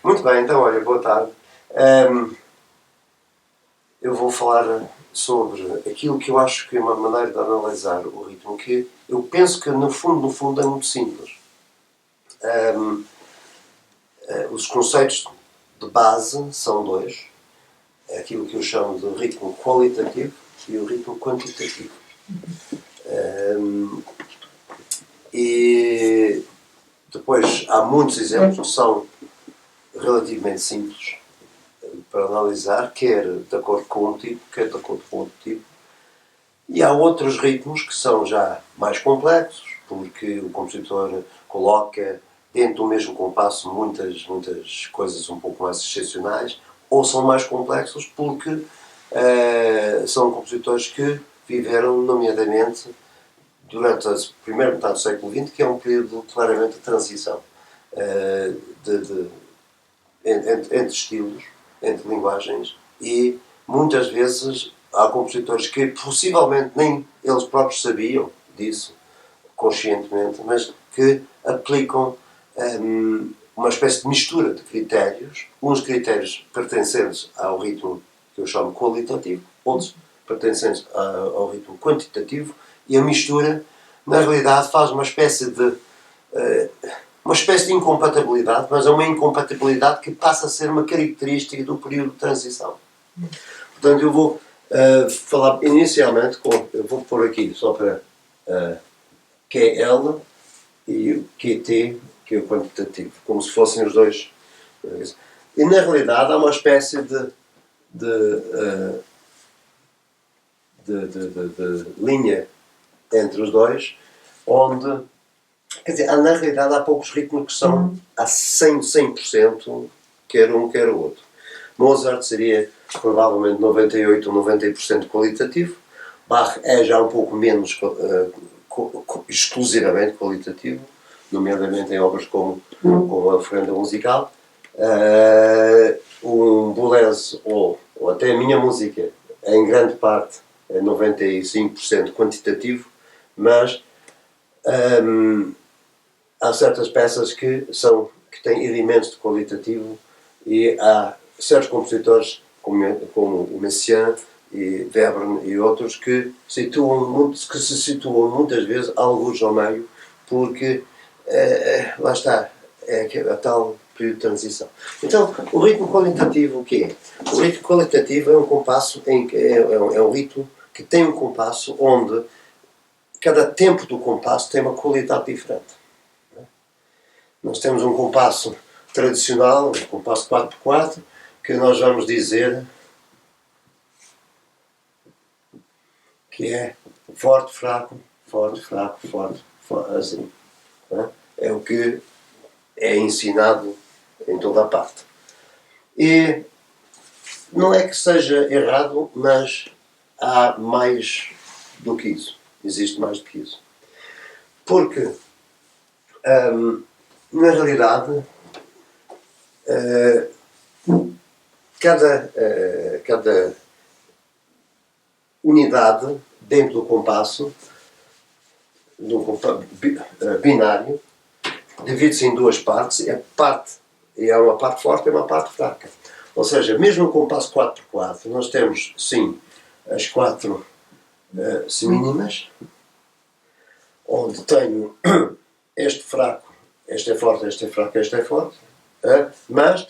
Muito bem, então, olha, boa tarde. Eu vou falar sobre aquilo que eu acho que é uma maneira de analisar o ritmo, que eu penso que, no fundo, é muito simples. Os conceitos de base são dois. É aquilo que eu chamo de ritmo qualitativo e o ritmo quantitativo. E depois há muitos exemplos que são relativamente simples para analisar, quer de acordo com um tipo, quer de acordo com outro tipo. E há outros ritmos que são já mais complexos, porque o compositor coloca dentro do mesmo compasso muitas coisas um pouco mais excepcionais, ou são mais complexos porque são compositores que viveram, nomeadamente, durante a primeira metade do século XX, que é um período claramente de transição entre estilos, entre linguagens, e muitas vezes há compositores que possivelmente nem eles próprios sabiam disso conscientemente, mas que aplicam uma espécie de mistura de critérios, uns critérios pertencentes ao ritmo que eu chamo qualitativo, outros pertencentes ao ritmo quantitativo, e a mistura, na realidade, faz uma espécie de incompatibilidade, mas é uma incompatibilidade que passa a ser uma característica do período de transição. Portanto, eu vou falar inicialmente eu vou pôr aqui só para QL e o QT, que é o quantitativo, como se fossem os dois. E na realidade há uma espécie de linha entre os dois, onde, quer dizer, na realidade há poucos ritmos que são a 100%, quer um, quer o outro. Mozart seria provavelmente 98 ou 90% qualitativo. Bach é já um pouco menos exclusivamente qualitativo, nomeadamente em obras como a Oferenda Musical. Um Boulez ou até a minha música, em grande parte, é 95% quantitativo, mas há certas peças que têm elementos de qualitativo, e há certos compositores, como o Messiaen e Webern e outros, que se situam muitas vezes alguns ao meio, porque lá está, é a tal período de transição. Então, o ritmo qualitativo o quê é? O ritmo qualitativo é um compasso, é um ritmo que tem um compasso onde cada tempo do compasso tem uma qualidade diferente. Nós temos um compasso tradicional, um compasso 4x4, que nós vamos dizer que é forte, fraco, forte, fraco, forte, assim. É o que é ensinado em toda a parte. E não é que seja errado, mas há mais do que isso. Existe mais do que isso. Porque, na realidade, cada unidade dentro do compasso, binário, divide-se em duas partes, e há uma parte forte e uma parte fraca. Ou seja, mesmo no compasso 4x4, nós temos, sim, as 4 semínimas, onde tenho este fraco, este é forte, este é fraco, este é forte, mas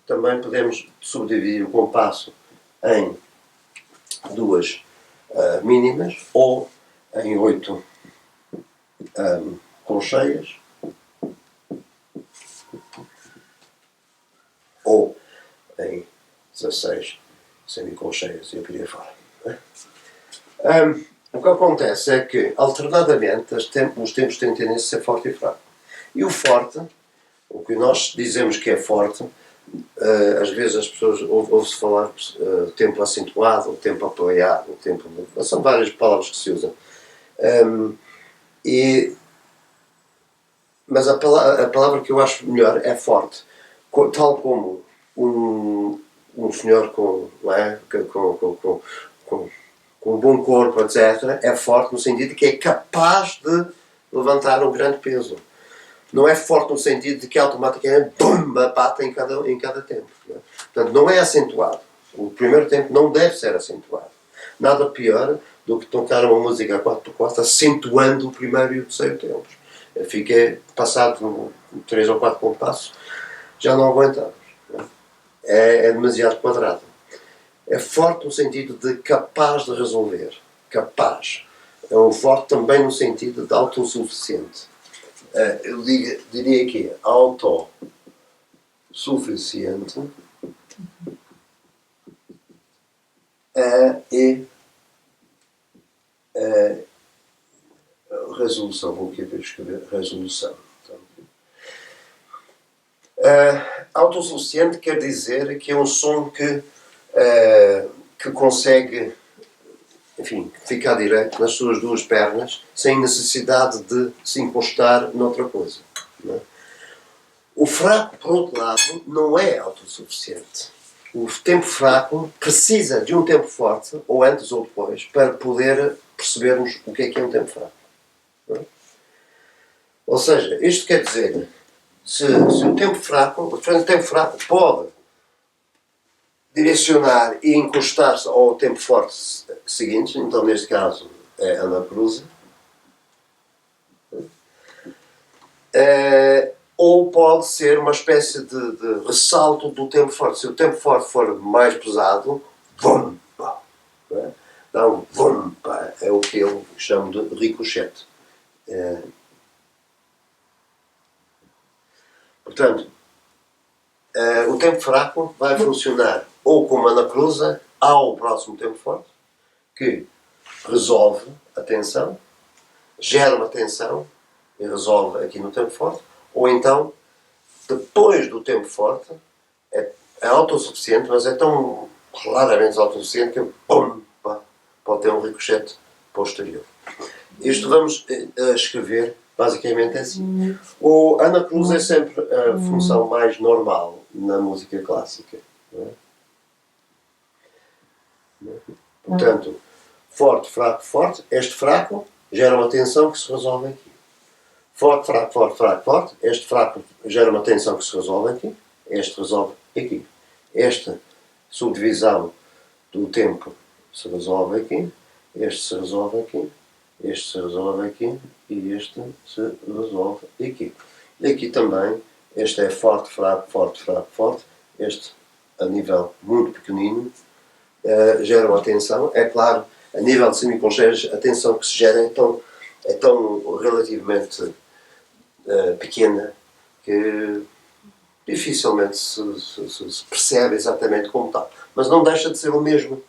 também podemos subdividir o compasso em duas mínimas, ou em 8 colcheias, ou em 16 semicolcheias, e eu queria falar. O que acontece é que, alternadamente, os tempos têm tendência a ser forte e fraco. E o forte, o que nós dizemos que é forte, às vezes as pessoas ouvem-se falar tempo acentuado, ou tempo apoiado, são várias palavras que se usam. Mas a palavra que eu acho melhor é forte. Tal como um senhor com um bom corpo, etc., é forte no sentido que é capaz de levantar um grande peso. não é forte no sentido de que automaticamente bate em cada tempo. Não é? Portanto, não é acentuado. O primeiro tempo não deve ser acentuado. Nada pior do que tocar uma música a 4x4 acentuando o primeiro e o terceiro tempos. Fiquei passado 3 ou 4 compassos, já não aguentamos. Não é? É demasiado quadrado. É forte no sentido de capaz de resolver. Capaz. É um forte também no sentido de autossuficiente. Eu diria que é autossuficiente e resolução. Vou aqui escrever resolução. Autossuficiente quer dizer que é um som que consegue, enfim, ficar direito nas suas duas pernas sem necessidade de se encostar noutra coisa. Não é? O fraco, por outro lado, não é autossuficiente. O tempo fraco precisa de um tempo forte, ou antes ou depois, para poder percebermos o que é um tempo fraco. Não é? Ou seja, isto quer dizer, se o tempo fraco pode direcionar e encostar-se ao tempo forte seguinte, então neste caso é anacruza, ou pode ser uma espécie de ressalto do tempo forte. Se o tempo forte for mais pesado, vumpa, é? Dá um vumpa, é o que eu chamo de ricochete. Portanto, o tempo fraco vai funcionar ou como anacruza ao próximo tempo forte, que resolve a tensão, gera uma tensão e resolve aqui no tempo forte, ou então, depois do tempo forte, é autossuficiente, mas é tão claramente autossuficiente que pode ter um ricochete posterior. Isto vamos escrever basicamente assim. O anacruza é sempre a função mais normal na música clássica. Não é? Portanto, forte, fraco, forte. Este fraco gera uma tensão que se resolve aqui. Forte, fraco, forte, fraco, forte. Este fraco gera uma tensão que se resolve aqui. Este resolve aqui. Esta subdivisão do tempo se resolve aqui. Este se resolve aqui. Este se resolve aqui. E este se resolve aqui. E aqui também. Este é forte, fraco, forte, fraco, forte. Este, a nível muito pequenino, gera uma tensão. É claro, a nível de semiconcheiros, a tensão que se gera é tão relativamente pequena que dificilmente se percebe exatamente como tal. Mas não deixa de ser o mesmo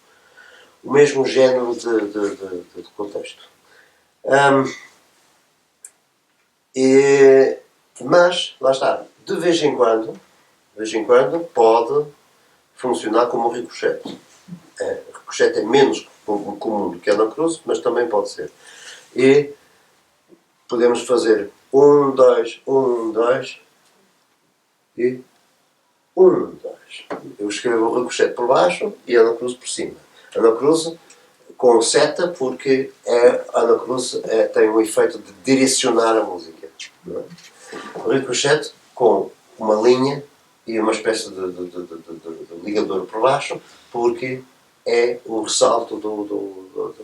género de contexto. Mas, lá está, de vez em quando pode funcionar como um ricochete. Ricochete é menos comum do que a anacruza, mas também pode ser. E podemos fazer 1, 2, 1, 2 e 1, 2. Eu escrevo o ricochete por baixo e a anacruza por cima. A anacruza com seta porque a anacruza tem o efeito de direcionar a música. Não é? O ricochete com uma linha e uma espécie de ligador por baixo porque é o ressalto não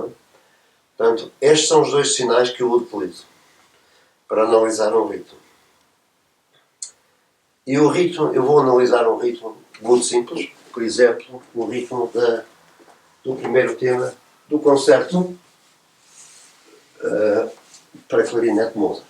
é? Portanto, estes são os dois sinais que eu utilizo para analisar um ritmo. E o ritmo, eu vou analisar um ritmo muito simples, por exemplo, o ritmo do primeiro tema do concerto para clarinete Mozart.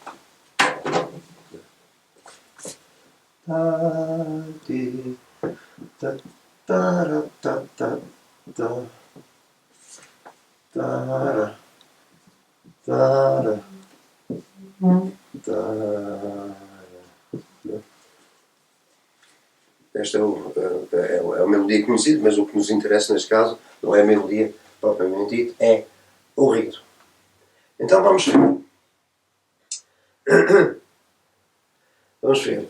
Esta é uma melodia conhecida, mas o que nos interessa neste caso não é a melodia propriamente dita, é o ritmo. Então vamos ver. Vamos ver.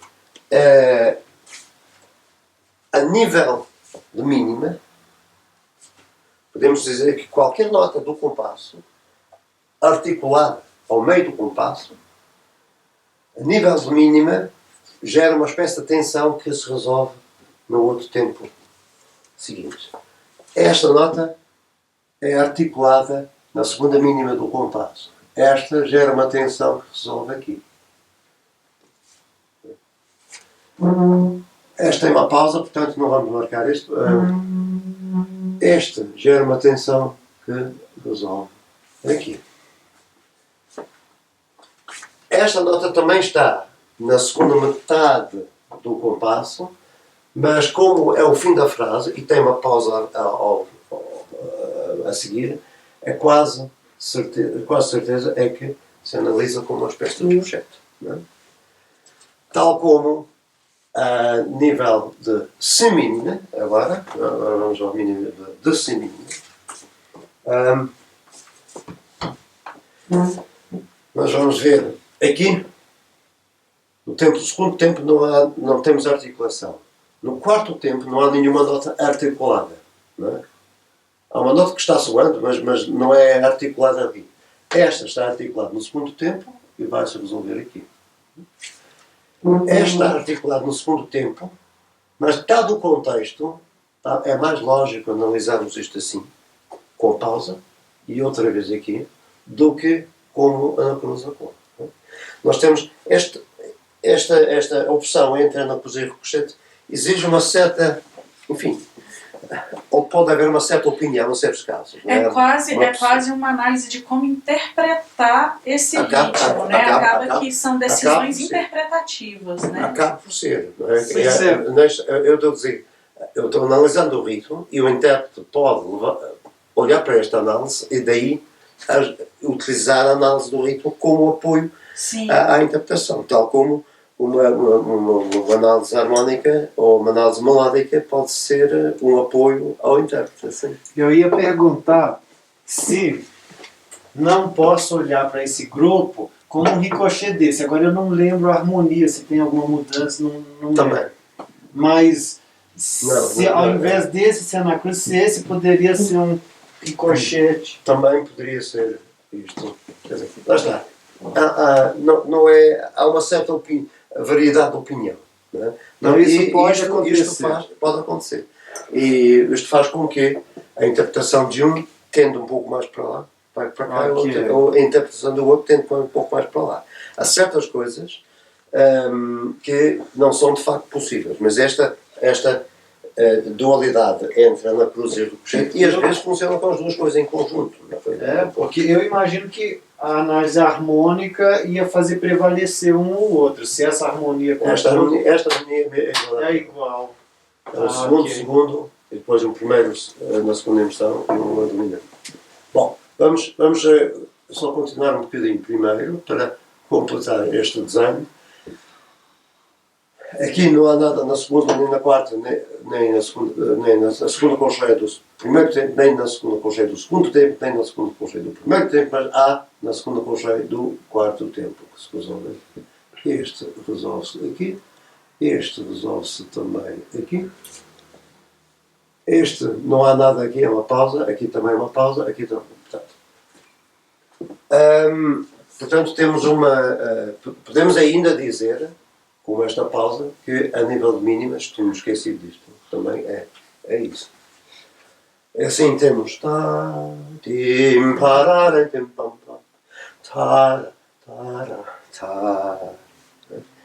A nível de mínima, podemos dizer que qualquer nota do compasso articulada ao meio do compasso A nível de mínima, gera uma espécie de tensão que se resolve no outro tempo seguinte. Esta nota é articulada na segunda mínima do compasso. Esta gera uma tensão que resolve aqui. Esta tem uma pausa, portanto não vamos marcar isto. Esta gera uma tensão que resolve aqui. Esta nota também está na segunda metade do compasso, mas como é o fim da frase e tem uma pausa a seguir, é quase certeza é que se analisa como uma espécie de projeto. É? Tal como a nível de semínima, agora vamos ao mínimo de semínima. Nós vamos ver aqui, no segundo tempo não temos articulação. No quarto tempo não há nenhuma nota articulada. Não é? Há uma nota que está soando, mas não é articulada ali. Esta está articulada no segundo tempo e vai-se resolver aqui. Esta está articulada no segundo tempo, mas dado o contexto, é mais lógico analisarmos isto assim, com pausa, e outra vez aqui, do que como anacrosacol. Nós temos esta opção entre anacrosia e ricochete exige uma certa, enfim, ou pode haver uma certa opinião em certos casos. É quase uma análise de como interpretar esse ritmo, né? Acaba que são decisões interpretativas, né? Acaba por ser. Não é? Eu estou a dizer, eu estou analisando o ritmo e o intérprete pode olhar para esta análise e daí utilizar a análise do ritmo como apoio à interpretação, tal como uma análise harmónica ou uma análise melódica pode ser um apoio ao intérprete. Assim. Eu ia perguntar se não posso olhar para esse grupo como um ricochete desse. Agora eu não lembro a harmonia, se tem alguma mudança, não também. Lembro. Mas ao invés desse ser anacrônico, se esse poderia ser um ricochete. Também poderia ser isto. Quer dizer, lá está. Há uma certa variedade de opinião. Não é? Então isso pode acontecer. Pode acontecer. E isto faz com que a interpretação de um tende um pouco mais para lá, vai para cá, ou a interpretação do outro tende um pouco mais para lá. Há certas coisas que não são de facto possíveis, mas esta dualidade entre anacrúsia e ricochete, e às vezes funcionam com as duas coisas em conjunto. Porque eu imagino que a análise harmônica ia fazer prevalecer um ou outro. Se essa harmonia... Esta harmonia é igual. O segundo, e depois o primeiro na segunda emissão e o dominante. Bom, vamos só continuar um bocadinho primeiro para completar este desenho. Aqui não há nada na segunda, nem na quarta, nem na segunda concheia do primeiro tempo, nem na segunda concheia do segundo tempo, nem na segunda concheia do primeiro tempo, mas há na segunda concheia do quarto tempo que se resolve. Este resolve-se aqui, este resolve-se também aqui. Este não há nada aqui, é uma pausa, aqui também é uma pausa, aqui também. Portanto temos podemos ainda dizer, com esta pausa, que a nível de mínimas, estou-me esquecido disto, também é isso. Assim temos tim parara tim pam pam tara tara tara.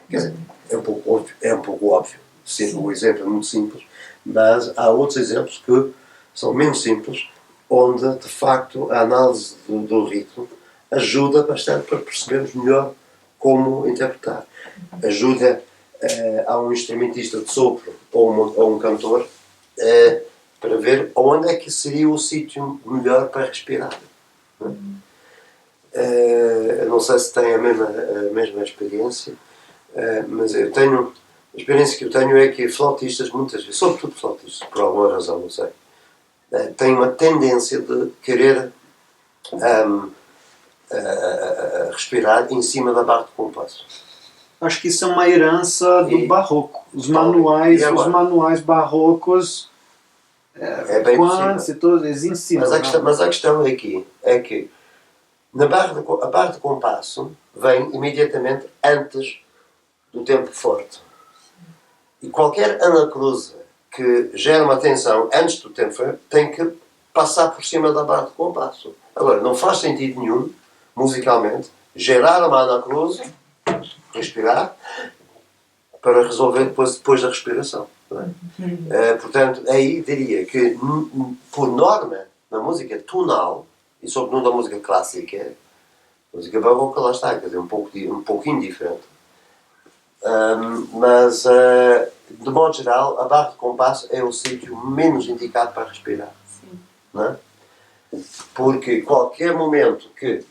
Quer dizer, é um pouco óbvio. Sim, o exemplo é muito simples, mas há outros exemplos que são menos simples, onde de facto a análise do ritmo ajuda bastante para percebermos melhor como interpretar. Ajuda a um instrumentista de sopro ou um cantor para ver onde é que seria o sítio melhor para respirar. Eu não sei se tem a mesma experiência, mas a experiência que eu tenho é que flautistas, muitas vezes, sobretudo flautistas, por alguma razão, não sei, têm uma tendência de querer respirar em cima da barra de compasso. Acho que isso é uma herança do barroco. Os manuais barrocos, eles ensinam. Mas a questão aqui é que a barra de compasso vem imediatamente antes do tempo forte. E qualquer anacruza que gera uma tensão antes do tempo forte tem que passar por cima da barra de compasso. Agora, não faz sentido nenhum, musicalmente, gerar uma anacruza, respirar, para resolver depois da respiração. Não é? Portanto, aí diria que, por norma, na música tonal, e sobretudo na música clássica, a música barroca lá está, quer dizer, um pouquinho diferente. Mas, de modo geral, a barra de compasso é o sítio menos indicado para respirar. Sim. Não é? Porque qualquer momento que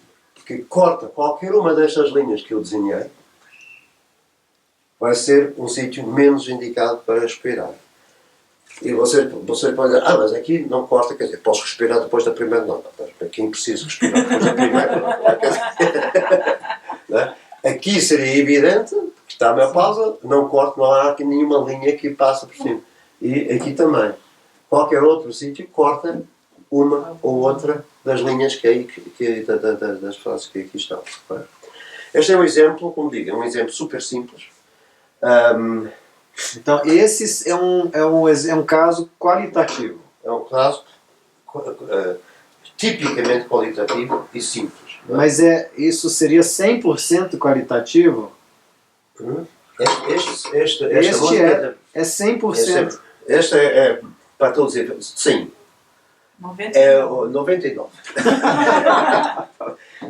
corta qualquer uma destas linhas que eu desenhei, vai ser um sítio menos indicado para respirar. E você pode dizer, mas aqui não corta, quer dizer, posso respirar depois da primeira nota. Para quem precisa respirar depois da primeira nota. Não é? Aqui seria evidente que está a minha pausa, não corto, não há aqui nenhuma linha que passa por cima. E aqui também. Qualquer outro sítio corta uma ou outra das linhas das frases que aqui estão. Não é? Este é um exemplo, como digo, é um exemplo super simples. Então, esse é um caso qualitativo. É um caso tipicamente qualitativo e simples. Não é? Mas isso seria 100% qualitativo? Este é 100%. Este é para todos dizer, sim. 99. É o 99.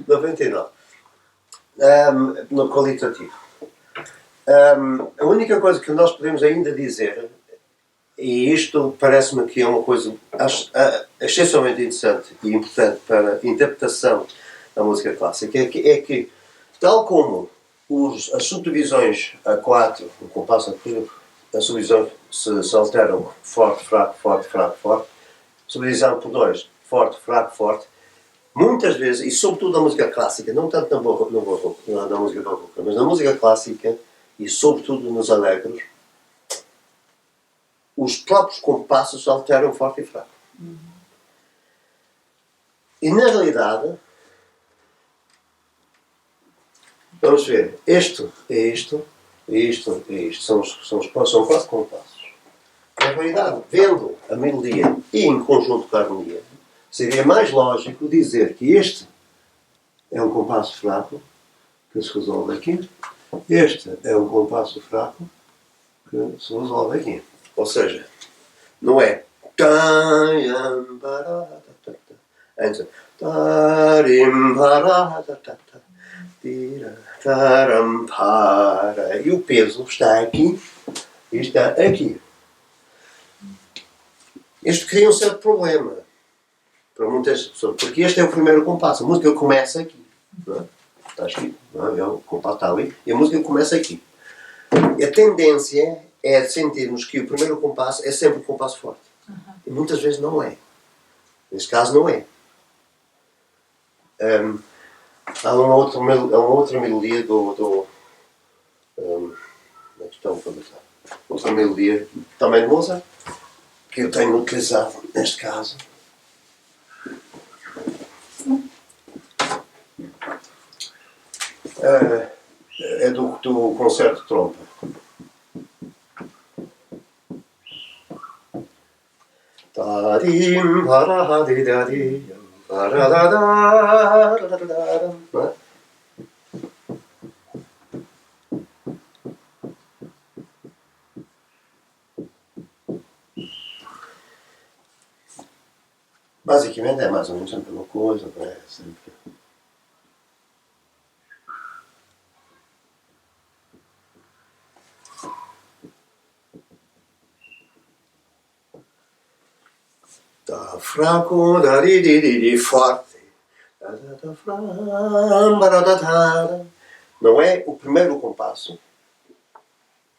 99. No qualitativo. A única coisa que nós podemos ainda dizer, e isto parece-me que é uma coisa excepcionalmente interessante e importante para a interpretação da música clássica, é que tal como as subdivisões a 4, o compasso a 4, as subdivisões se alteram forte, fraco, forte, fraco, forte, subdivisão por 2, forte, fraco, forte, muitas vezes, e sobretudo na música clássica, não tanto na música barroca, mas na música clássica, e sobretudo nos alegros, os próprios compassos alteram forte e fraco. E na realidade, vamos ver, isto é isto, isto é isto. São 4 compassos. Na realidade, vendo a melodia e em conjunto com a harmonia, seria mais lógico dizer que este é um compasso fraco, que se resolve aqui. Este é um compasso fraco que se resolve aqui. Ou seja, não é antes e o peso está aqui e está aqui. Isto cria um certo problema para muitas pessoas, porque este é o primeiro compasso. A música começa aqui. Não é? Está escrito, não é? O compasso está ali e a música começa aqui. E a tendência é sentirmos que o primeiro compasso é sempre um compasso forte. E muitas vezes não é. Neste caso não é. Há uma outra melodia outra melodia também de Mozart, que eu tenho utilizado neste caso. É do concerto de trompa. Basicamente é mais ou menos sempre uma coisa, não é? Sempre. Tá fraco, forte. Não é o primeiro compasso,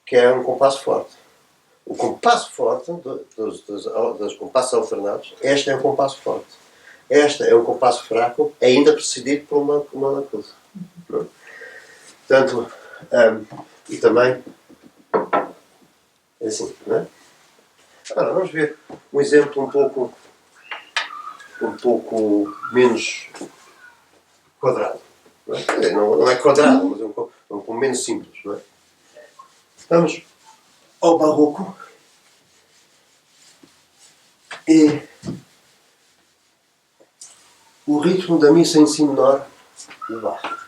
que é um compasso forte. O compasso forte, dos compassos alternados, este é um compasso forte. Este é um compasso fraco, ainda precedido por uma coisa. Portanto, e também, é assim, não é? Agora, vamos ver um exemplo um pouco menos quadrado. Não é, não é quadrado, mas é um pouco menos simples. Não é? Vamos ao barroco e o ritmo da missa em si menor de Bach.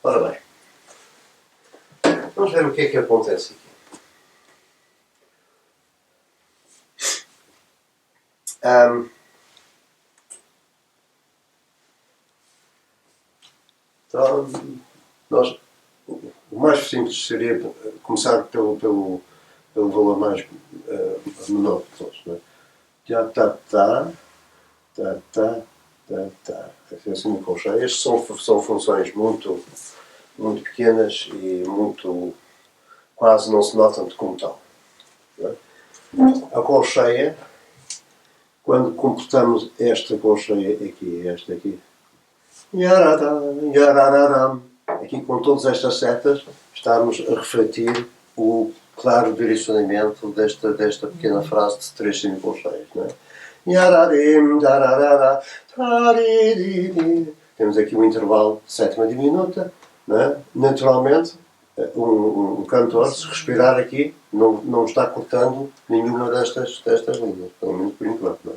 Ora bem, vamos ver o que é que acontece aqui. Então, o mais simples seria começar pelo valor mais menor de todos. Né? Assim, estes são funções muito pequenas e quase não se notam como tal. Né? A colcheia, quando completamos esta colcheia aqui e esta aqui, aqui com todas estas setas, estamos a refletir o claro direcionamento desta pequena frase de 3 semicolcheias. Não é? Temos aqui um intervalo de sétima diminuta. Não é? Naturalmente, um cantor, se respirar aqui, não está cortando nenhuma destas linhas, pelo menos por enquanto. Não é?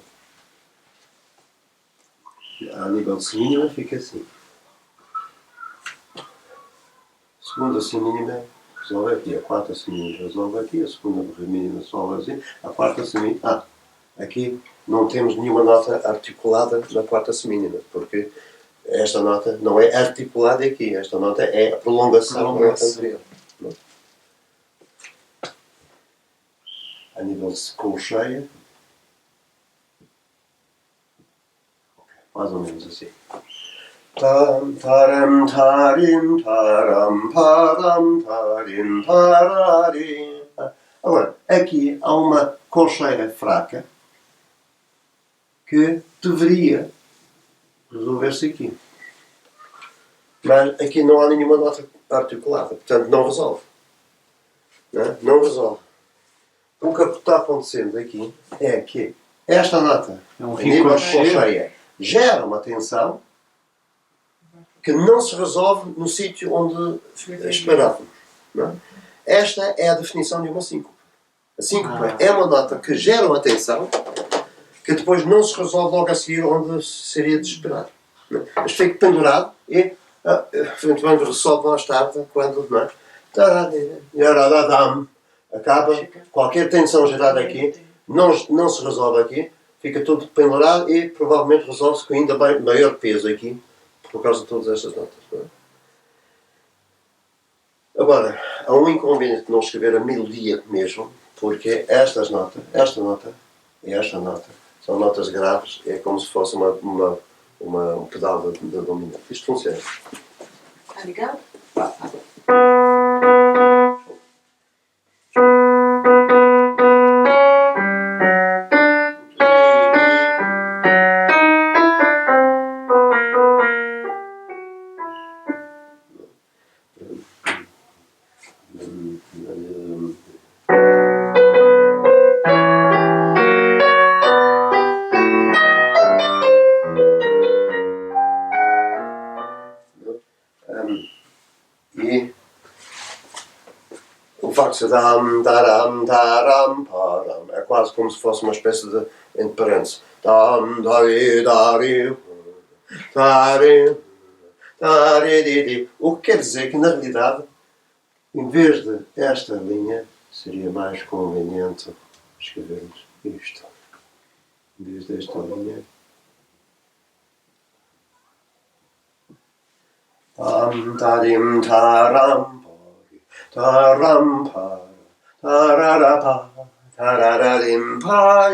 A nível de semínima fica assim. A segunda semínima resolve aqui, a quarta semínima resolve aqui, a segunda semínima resolve assim, a quarta semínima... aqui não temos nenhuma nota articulada na quarta semínima, porque esta nota não é articulada aqui, esta nota é a prolongação da nota anterior. Não? A nível de colcheia, mais ou menos assim. Tam, taram, tarim, taram, param, tarim, pararim. Agora, aqui há uma colcheia fraca que deveria resolver-se aqui. Mas aqui não há nenhuma nota articulada, portanto não resolve. Não resolve. O que está acontecendo aqui é que esta nota, a nível de colcheia, gera uma tensão que não se resolve no sítio onde esperávamos. Não é? Esta é a definição de uma síncope. A síncope é uma nota que gera uma tensão que depois não se resolve logo a seguir onde seria de esperar. Não é? Mas fica pendurado e eventualmente resolve mais tarde quando acaba qualquer tensão gerada aqui, não se resolve aqui, fica tudo pendurado e provavelmente resolve-se com ainda maior peso aqui por causa de todas estas notas. Não é? Agora, há um inconveniente de não escrever a melodia mesmo, porque esta nota e esta nota são notas graves, é como se fosse um pedal da dominante. Isto funciona. Tá ligado? E o facto de ser dam, daram, daram, param, é quase como se fosse uma espécie de entre parênteses. Dam, dari, dari, dari, dari, di. O que quer dizer que, na realidade, em vez de esta linha, seria mais conveniente escrevermos isto. Em vez desta linha. Tam, tarim, taram, pari. Tarampa, tararapa, tarararimpa.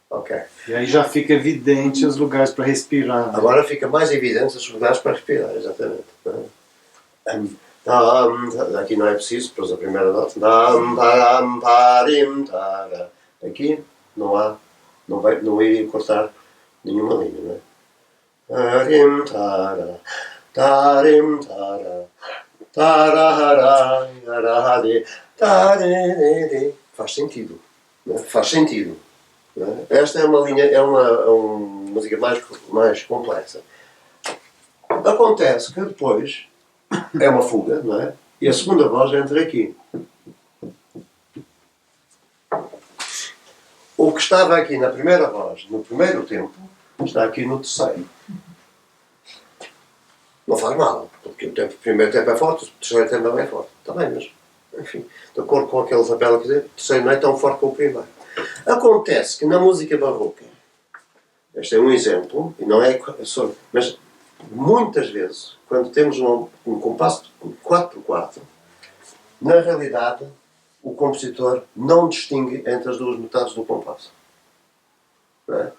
Ok. E aí já fica evidente os lugares para respirar. Né? Agora fica mais evidente os lugares para respirar, exatamente. Aqui não é preciso, depois a primeira nota. Aqui não iria cortar nenhuma linha, não é? Faz sentido. Né? Faz sentido. Né? Esta é uma linha, é uma música mais complexa. Acontece que depois é uma fuga, não é? E a segunda voz entra aqui. O que estava aqui na primeira voz, no primeiro tempo, está aqui no terceiro. Não faz mal, porque o primeiro tempo é forte, o terceiro tempo não é forte. Está bem, mas, enfim, de acordo com aquele tabela que dizer, o terceiro não é tão forte como o primeiro. Acontece que na música barroca, este é um exemplo, e não é só, mas muitas vezes, quando temos um compasso de 4x4, na realidade, o compositor não distingue entre as duas metades do compasso. Não é?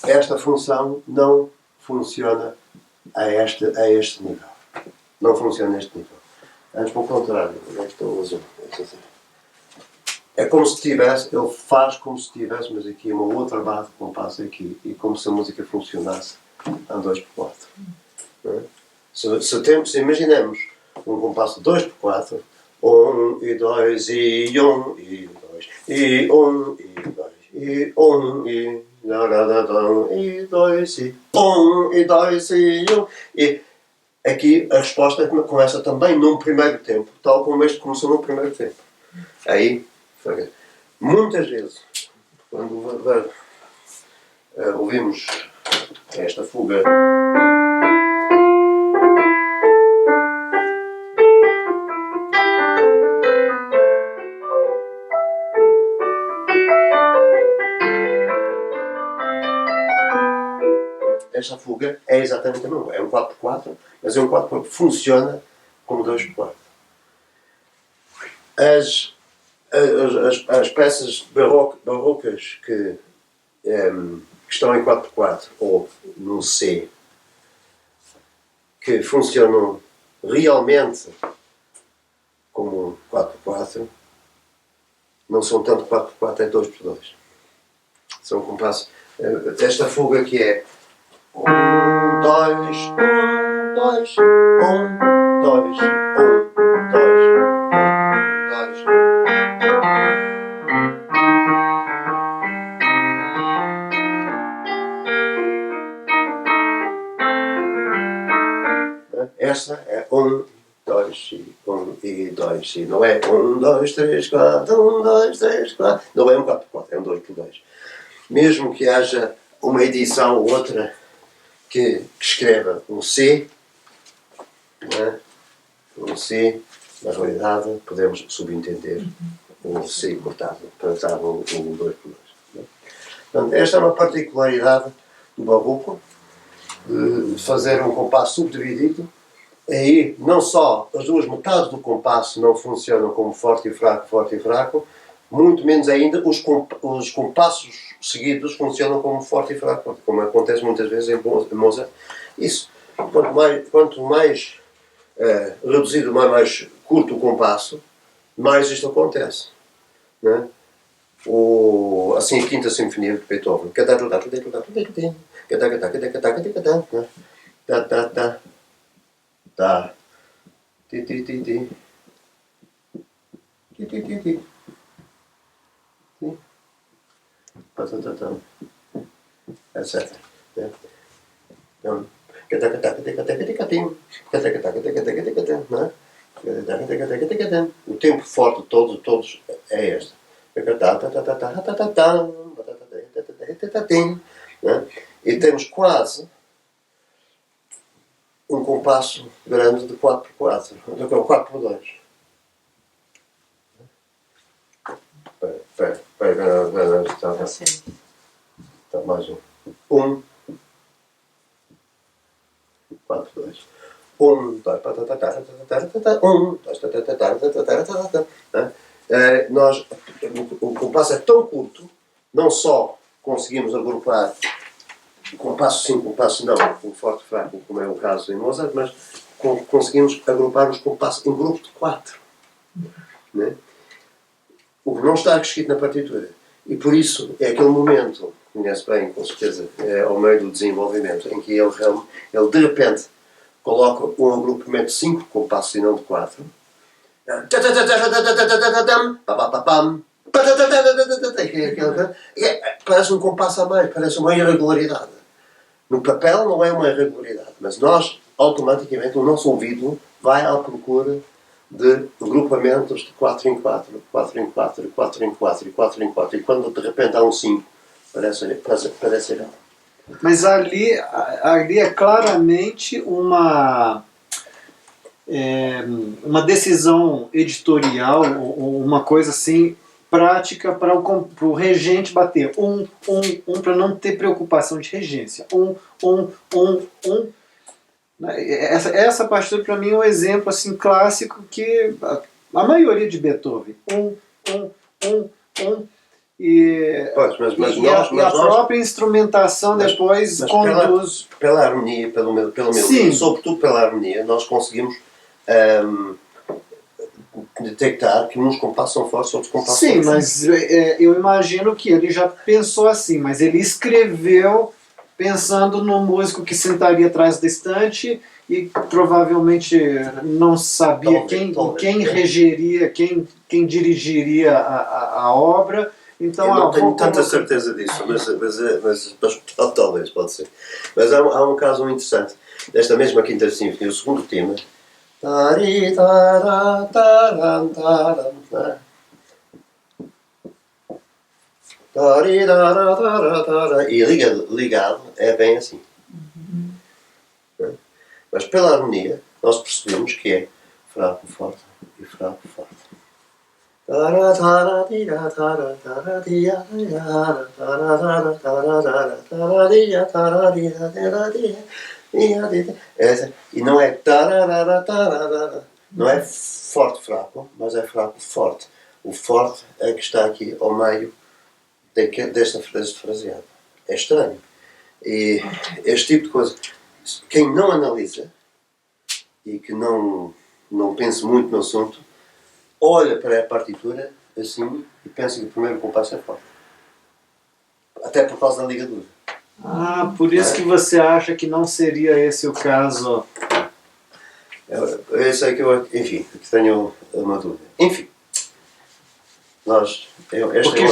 Esta função não funciona a este nível. Não funciona a este nível. Antes, pelo contrário, é como se tivesse, ele faz como se tivesse, mas aqui uma outra barra de compasso aqui, e como se a música funcionasse a 2x4. Não é? Se imaginemos um compasso de 2x4, 1 e 2 e 1 e 2 e 1 e 2 e 1 e 2 e 1 e 2 e 1 e aqui a resposta começa também num primeiro tempo, tal como este começou no primeiro tempo. Aí, muitas vezes, quando ouvimos esta fuga, esta fuga é exatamente a mesma. É um 4x4, mas é um 4x4 que funciona como 2x4. As peças barrocas que estão em 4x4 ou no C, que funcionam realmente como 4x4, não são tanto 4x4, é 2x2. São compassos. Esta fuga que é 1, 2, 1, 2, 1, 2, 1, 2, 1, 2. Essa é 1, 2 e 1 e 2 e não é 1, 2, 3, 4, 1, 2, 3, 4. Não é um 4x4, é um 2x2. Mesmo que haja uma edição ou outra que escreva um C, né? Um C, na realidade podemos subentender um C cortado para dar um 2x2. Né? Portanto, esta é uma particularidade do barroco, de fazer um compasso subdividido. Aí não só as duas metades do compasso não funcionam como forte e fraco, muito menos ainda os compassos seguidos funcionam como forte e fraco, como acontece muitas vezes em Mozart. Isso, quanto mais reduzido, mais curto o compasso, mais isto acontece. Né? Assim, a Quinta Sinfonia de Beethoven. Tá. Ti ti ti ti. Ti ti ti ti. Ti. Patatatão. Etc. Então, o tempo forte de todos é este. E temos quase um compasso grande de 4x4, 4x2. Está mais um. 1, 4, 2. Um, dois, nós, o compasso é tão curto, não só conseguimos agrupar o compasso sim, o compasso não, o forte e fraco, como é o caso em Mozart, mas conseguimos agrupar os compassos em grupo de 4. Né? O que não está escrito na partitura. E por isso é aquele momento, conhece bem, com certeza, ao meio do desenvolvimento, em que ele de repente coloca um agrupamento de 5 compassos e não de 4. Parece um compasso a mais, parece uma irregularidade. No papel não é uma irregularidade, mas nós, automaticamente, o nosso ouvido vai à procura de agrupamentos de 4 em 4, 4 em 4, 4 em 4 e 4 em 4. E quando de repente há um 5, parece errado. Mas ali é claramente uma decisão editorial, ou uma coisa assim, prática para o regente bater. Para não ter preocupação de regência. Essa partitura para mim é um exemplo assim, clássico que a maioria de Beethoven. E a própria instrumentação depois conduz. Pela harmonia, pelo melodia, sobretudo pela harmonia, nós conseguimos detectar que uns compassos são fortes, outros compassos são fortes. Sim, mas eu imagino que ele já pensou assim, mas ele escreveu pensando no músico que sentaria atrás da estante e provavelmente não sabia quem regeria, quem dirigiria a obra. Então, eu não tenho tanta certeza disso, mas talvez, pode ser. Mas há um caso muito interessante. Desta mesma quinta sinfonia, o segundo tema. E ligado é bem assim. Mas pela harmonia, nós percebemos que é fraco, forte e fraco, forte. E não é não é forte, fraco, mas é fraco, forte. O forte é que está aqui ao meio deste fraseado. É estranho. E este tipo de coisa, quem não analisa e que não pense muito no assunto, olha para a partitura assim e pensa que o primeiro compasso é forte. Até por causa da ligadura. Por isso que você acha que não seria esse o caso? Esse é que eu, enfim, que tenho uma dúvida. Enfim, porque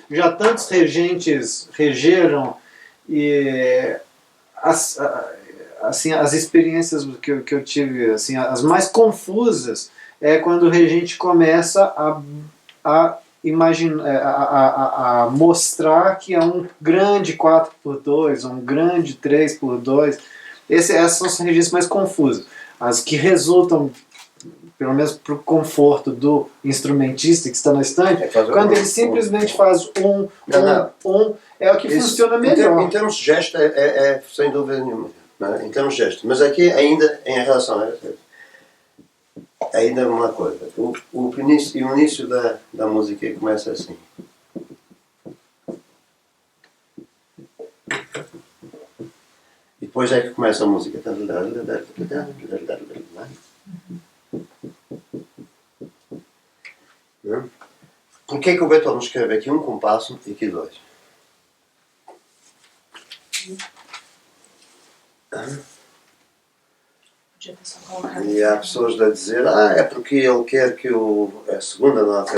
já tantos regentes regeram e assim, as experiências que eu tive, assim, as mais confusas é quando o regente começa a mostrar que é um grande 4x2, um grande 3x2. Essas são as regências mais confusas. As que resultam, pelo menos para o conforto do instrumentista que está na estante, quando ele simplesmente faz é o que funciona melhor. Em termos de gesto, é sem dúvida nenhuma. Não é? Em termos de gesto. Mas aqui, ainda em relação a ainda uma coisa. O início da música começa assim. E depois é que começa a música. Porquê é que o Beethoven escreve aqui um compasso e aqui 2? E há pessoas a dizer, é porque ele quer que a segunda nota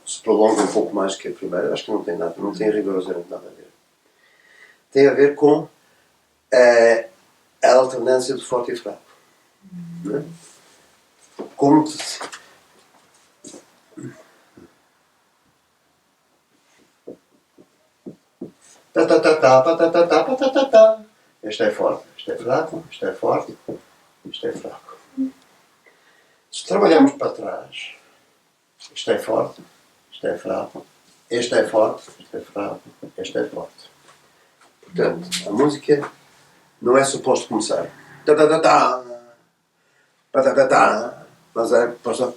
se prolongue um pouco mais que a primeira. Acho que não tem nada, não tem rigorosamente nada a ver. Tem a ver com a alternância de forte e fraco. Não é? Como este é forte, este é fraco, este é forte, este é fraco. Se trabalharmos para trás, este é forte, este é fraco, este é forte, este é fraco, este é forte. Portanto, a música não é suposto começar. Tá, tá, mas é posto.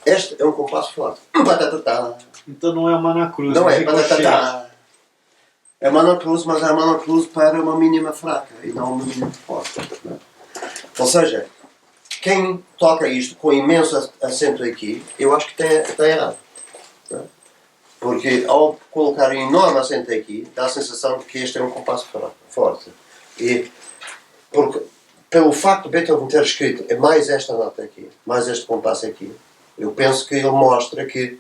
Este é um compasso forte. Então não é uma anacruz. Não é ricochete. é monocruz, mas é monocruz para uma mínima fraca e não uma mínima forte. Ou seja, quem toca isto com imenso acento aqui, eu acho que está errado. Porque ao colocar um enorme acento aqui, dá a sensação de que este é um compasso forte. E porque, pelo facto de Beethoven ter escrito é mais esta nota aqui, mais este compasso aqui, eu penso que ele mostra que,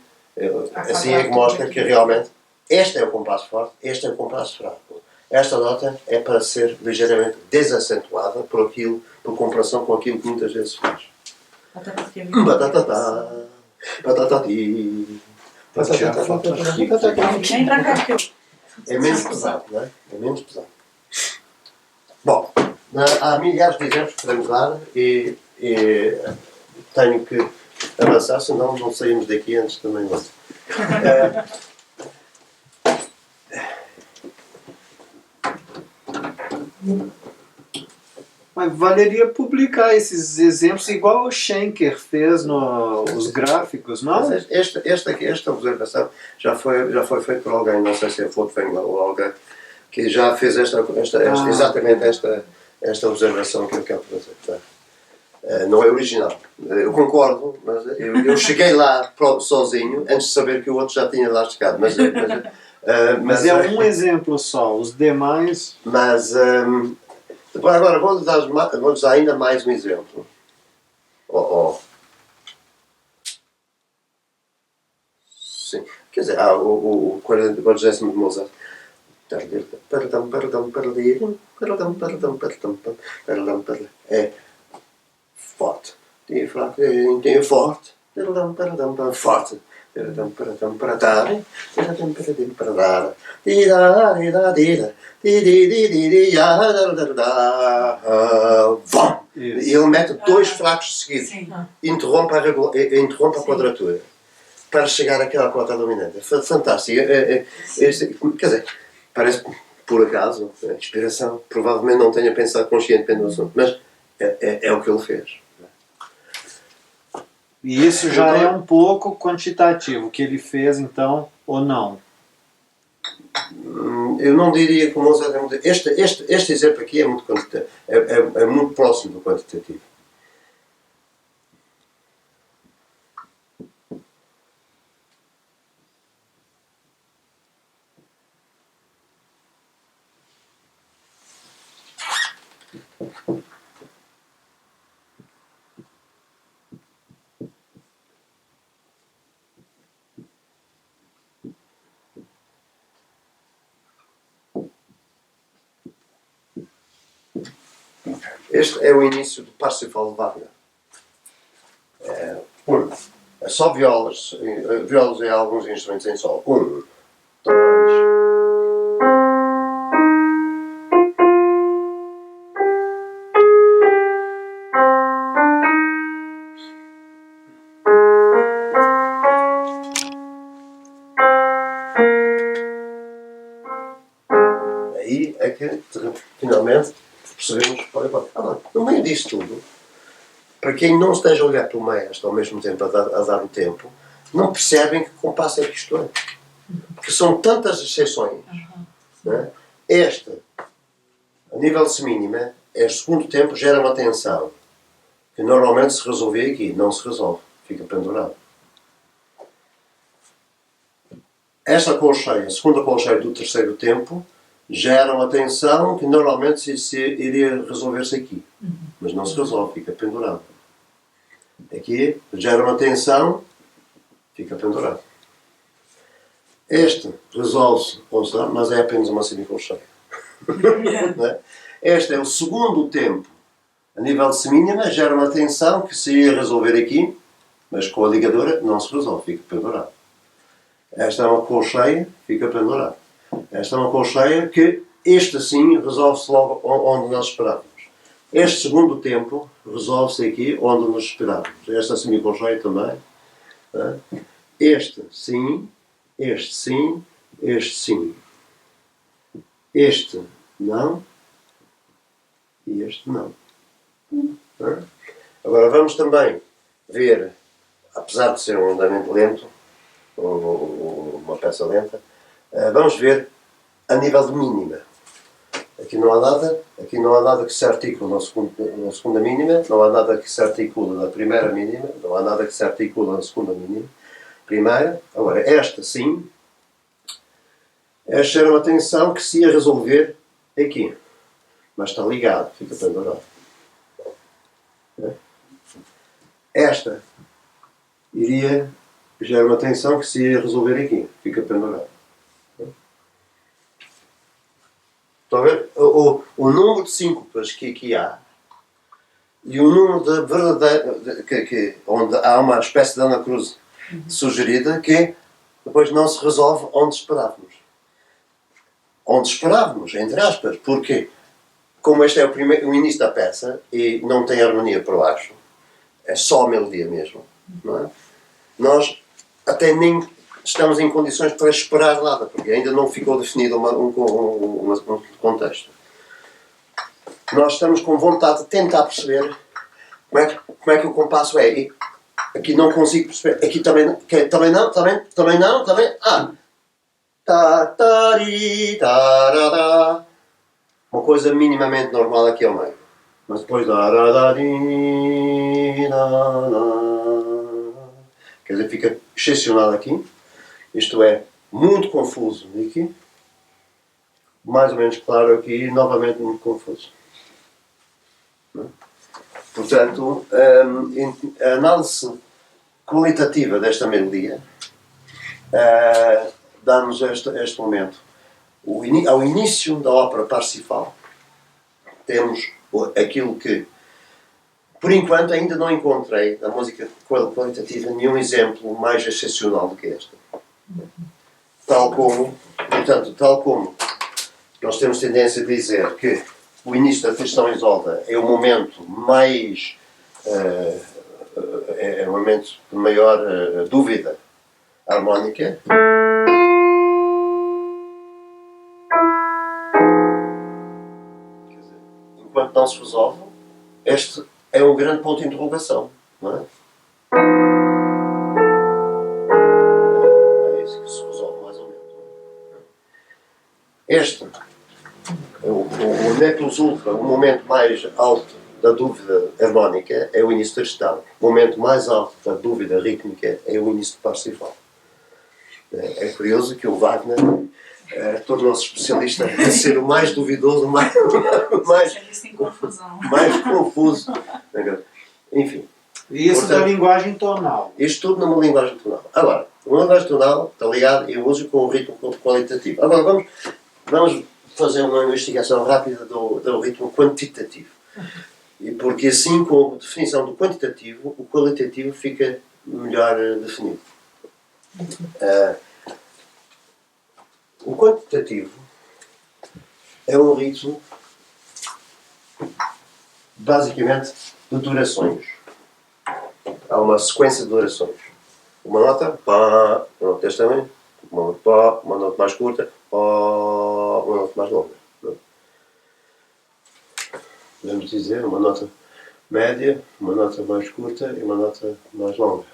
assim é que mostra que realmente este é o compasso forte, este é o compasso fraco. Esta nota é para ser ligeiramente desacentuada por comparação com aquilo que muitas vezes se faz. Até porque Batatata, batatati, vem pra cá que eu... é menos pesado, não é? É menos pesado. Bom, há milhares de exemplos que podemos dar e tenho que avançar, senão não saímos daqui antes também. Mas valeria publicar esses exemplos igual o Schenker fez nos gráficos, não? Mas esta observação já foi feita por alguém, não sei se é Furtwängler ou alguém, que já fez exatamente esta observação que eu quero fazer. Tá? Não é original. Eu concordo, mas eu cheguei lá sozinho antes de saber que o outro já tinha lá chegado. Mas é um exemplo só, os demais... Mas depois agora vou-lhes dar ainda mais um exemplo. Sim. Quer dizer, o 40º de Mozart. É forte. É forte. Forte. E ele mete dois fracos seguidos. Interrompe a quadratura para chegar àquela cota dominante. Fantástico. Quer dizer, parece por acaso, inspiração. Provavelmente não tenha pensado conscientemente no assunto, mas é o que ele fez. E isso já é um pouco quantitativo, o que ele fez então, ou não? Eu não diria que o Mozart é muito... Este exemplo aqui é muito quantitativo, é muito próximo do quantitativo. Este é o início do Parsifal de Wagner. É só violas e alguns instrumentos em sol. 1, 2... Aí é que finalmente percebemos. Agora, no meio disso tudo, para quem não esteja a olhar para o maestro ao mesmo tempo a dar o tempo, não percebem que compasso é que isto é. Porque são tantas exceções. Né? Este, a nível de semínima, é o segundo tempo, gera uma tensão que normalmente se resolvia aqui. Não se resolve. Fica pendurado. Esta colcheia, a segunda colcheia do terceiro tempo, gera uma tensão que normalmente se iria resolver-se aqui. Mas não se resolve, fica pendurado. Aqui gera uma tensão, fica pendurado. Este resolve-se, mas é apenas uma semicolcheia. Este é o segundo tempo. A nível de semínima, gera uma tensão que se iria resolver aqui, mas com a ligadura não se resolve, fica pendurado. Esta é uma colcheia, fica pendurado. Esta é uma colcheia que, este sim, resolve-se logo onde nós esperávamos. Este segundo tempo resolve-se aqui onde nos esperávamos. Esta semicolcheia também. Este sim, Este sim, este sim. Este não e este não. Agora vamos também ver, apesar de ser um andamento lento, uma peça lenta, vamos ver a nível de mínima. Aqui não há nada que se articule na segunda mínima, não há nada que se articule na primeira mínima, não há nada que se articule na segunda mínima. Primeira, agora esta sim, esta era uma tensão que se ia resolver aqui, mas está ligado, fica pendurado. Esta já era uma tensão que se ia resolver aqui, fica pendurado. Estão a ver? O número de síncopas que aqui há e o número de verdadeiro, onde há uma espécie de anacruse sugerida que depois não se resolve onde esperávamos. Onde esperávamos, entre aspas, porque como este é o início da peça e não tem harmonia por baixo, é só a melodia mesmo, não é? Nós até nem estamos em condições para esperar nada, porque ainda não ficou definido um contexto. Nós estamos com vontade de tentar perceber como é que o compasso é. E aqui não consigo perceber. Aqui também não. Uma coisa minimamente normal aqui ao meio. Mas depois quer dizer, fica excepcional aqui. Isto é, muito confuso aqui. Mais ou menos claro aqui e novamente muito confuso. Portanto, a análise qualitativa desta melodia dá-nos este momento. Ao início da ópera Parsifal, temos aquilo que, por enquanto, ainda não encontrei na música qualitativa nenhum exemplo mais excepcional do que este. Tal como nós temos tendência a dizer que o início da questão Isolda é o momento mais é o momento de maior dúvida harmónica. Quer dizer, enquanto não se resolve, este é um grande ponto de interrogação, não é? É isso que se resolve mais ou menos. Este, o Necklus Ultra, o momento mais alto da dúvida harmónica é o início da gestão. O momento mais alto da dúvida rítmica é o início de Parsifal. É curioso que o Wagner tornou-se especialista em ser o mais duvidoso, mais especialista em confusão. mais confuso. Enfim. E isso da linguagem tonal. Isto tudo numa linguagem tonal. Agora, uma linguagem tonal está ligada, eu uso com o ritmo qualitativo. Agora vamos fazer uma investigação rápida do ritmo quantitativo. E porque assim, com a definição do quantitativo, o qualitativo fica melhor definido. O quantitativo é um ritmo, basicamente, de durações. Há uma sequência de durações. Uma nota, pá, uma nota deste tamanho, uma nota pá, uma nota mais curta, pá, uma nota mais longa. Podemos dizer uma nota média, uma nota mais curta e uma nota mais longa.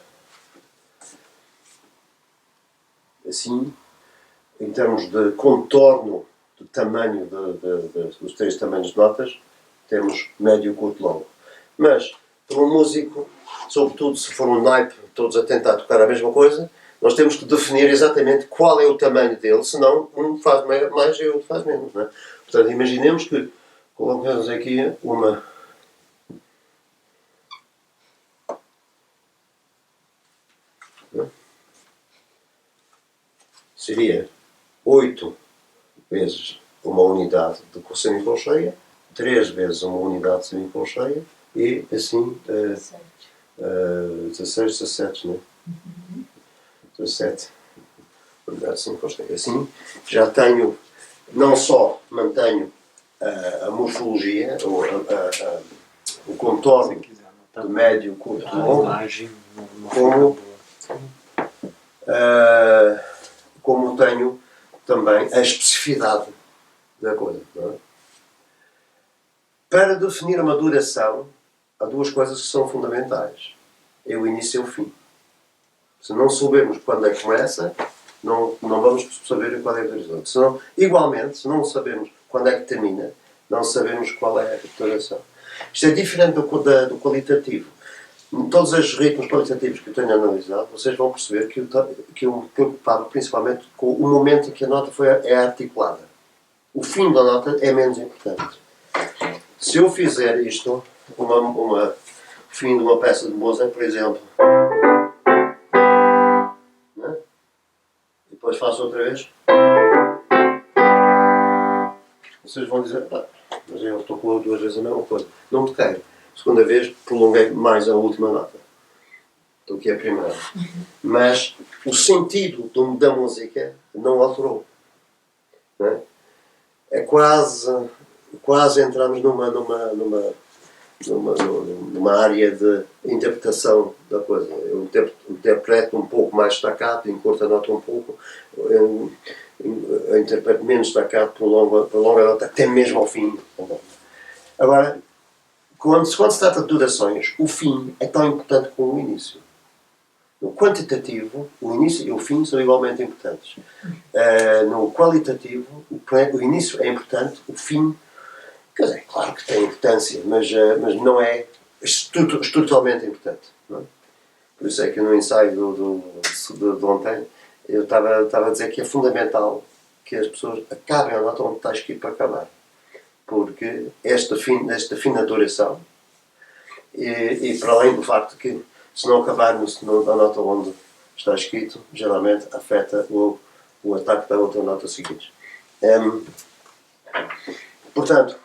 Assim, em termos de contorno do tamanho dos três tamanhos de notas, temos médio, curto e longo. Mas, para um músico, sobretudo se for um naipe, todos a tentar tocar a mesma coisa, nós temos que definir exatamente qual é o tamanho dele, senão um faz mais e o outro faz menos. Não é? Portanto, imaginemos que colocamos aqui uma... Seria 8 vezes uma unidade de semicolcheia, 3 vezes uma unidade de semicolcheia e assim 16, 17, não é? 17 unidades de semicolcheia. Assim já tenho, não só mantenho a morfologia, o contorno de médio, curto e longo, como tenho também a especificidade da coisa. Não é? Para definir uma duração, há duas coisas que são fundamentais. É o início e o fim. Se não soubermos quando é que começa, não vamos saber qual é a duração. Senão, igualmente, se não sabemos quando é que termina, não sabemos qual é a duração. Isto é diferente do qualitativo. Em todos os ritmos qualitativos que eu tenho analisado, vocês vão perceber que eu preocupava principalmente com o momento em que a nota é articulada. O fim da nota é menos importante. Se eu fizer isto, o fim de uma peça de Mozart, por exemplo, né? E depois faço outra vez, vocês vão dizer, mas eu estou com duas vezes a mesma coisa. Não toquei. Segunda vez, prolonguei mais a última nota do que a primeira. Mas o sentido da música não alterou. Não é? É quase entramos numa área de interpretação da coisa. Eu interpreto um pouco mais destacado, encurto a nota um pouco, eu interpreto menos destacado, prolongo a nota até mesmo ao fim. Agora, quando se trata de durações, o fim é tão importante como o início. No quantitativo, o início e o fim são igualmente importantes. No qualitativo, o início é importante, o fim, quer dizer, claro que tem importância, mas não é estruturalmente importante. Não é? Por isso é que no ensaio de ontem eu estava a dizer que é fundamental que as pessoas acabem a nota onde está escrito para acabar. Porque esta fina duração, e para além do facto que se não acabarmos na nota onde está escrito, geralmente afeta o ataque da outra nota seguinte. Portanto,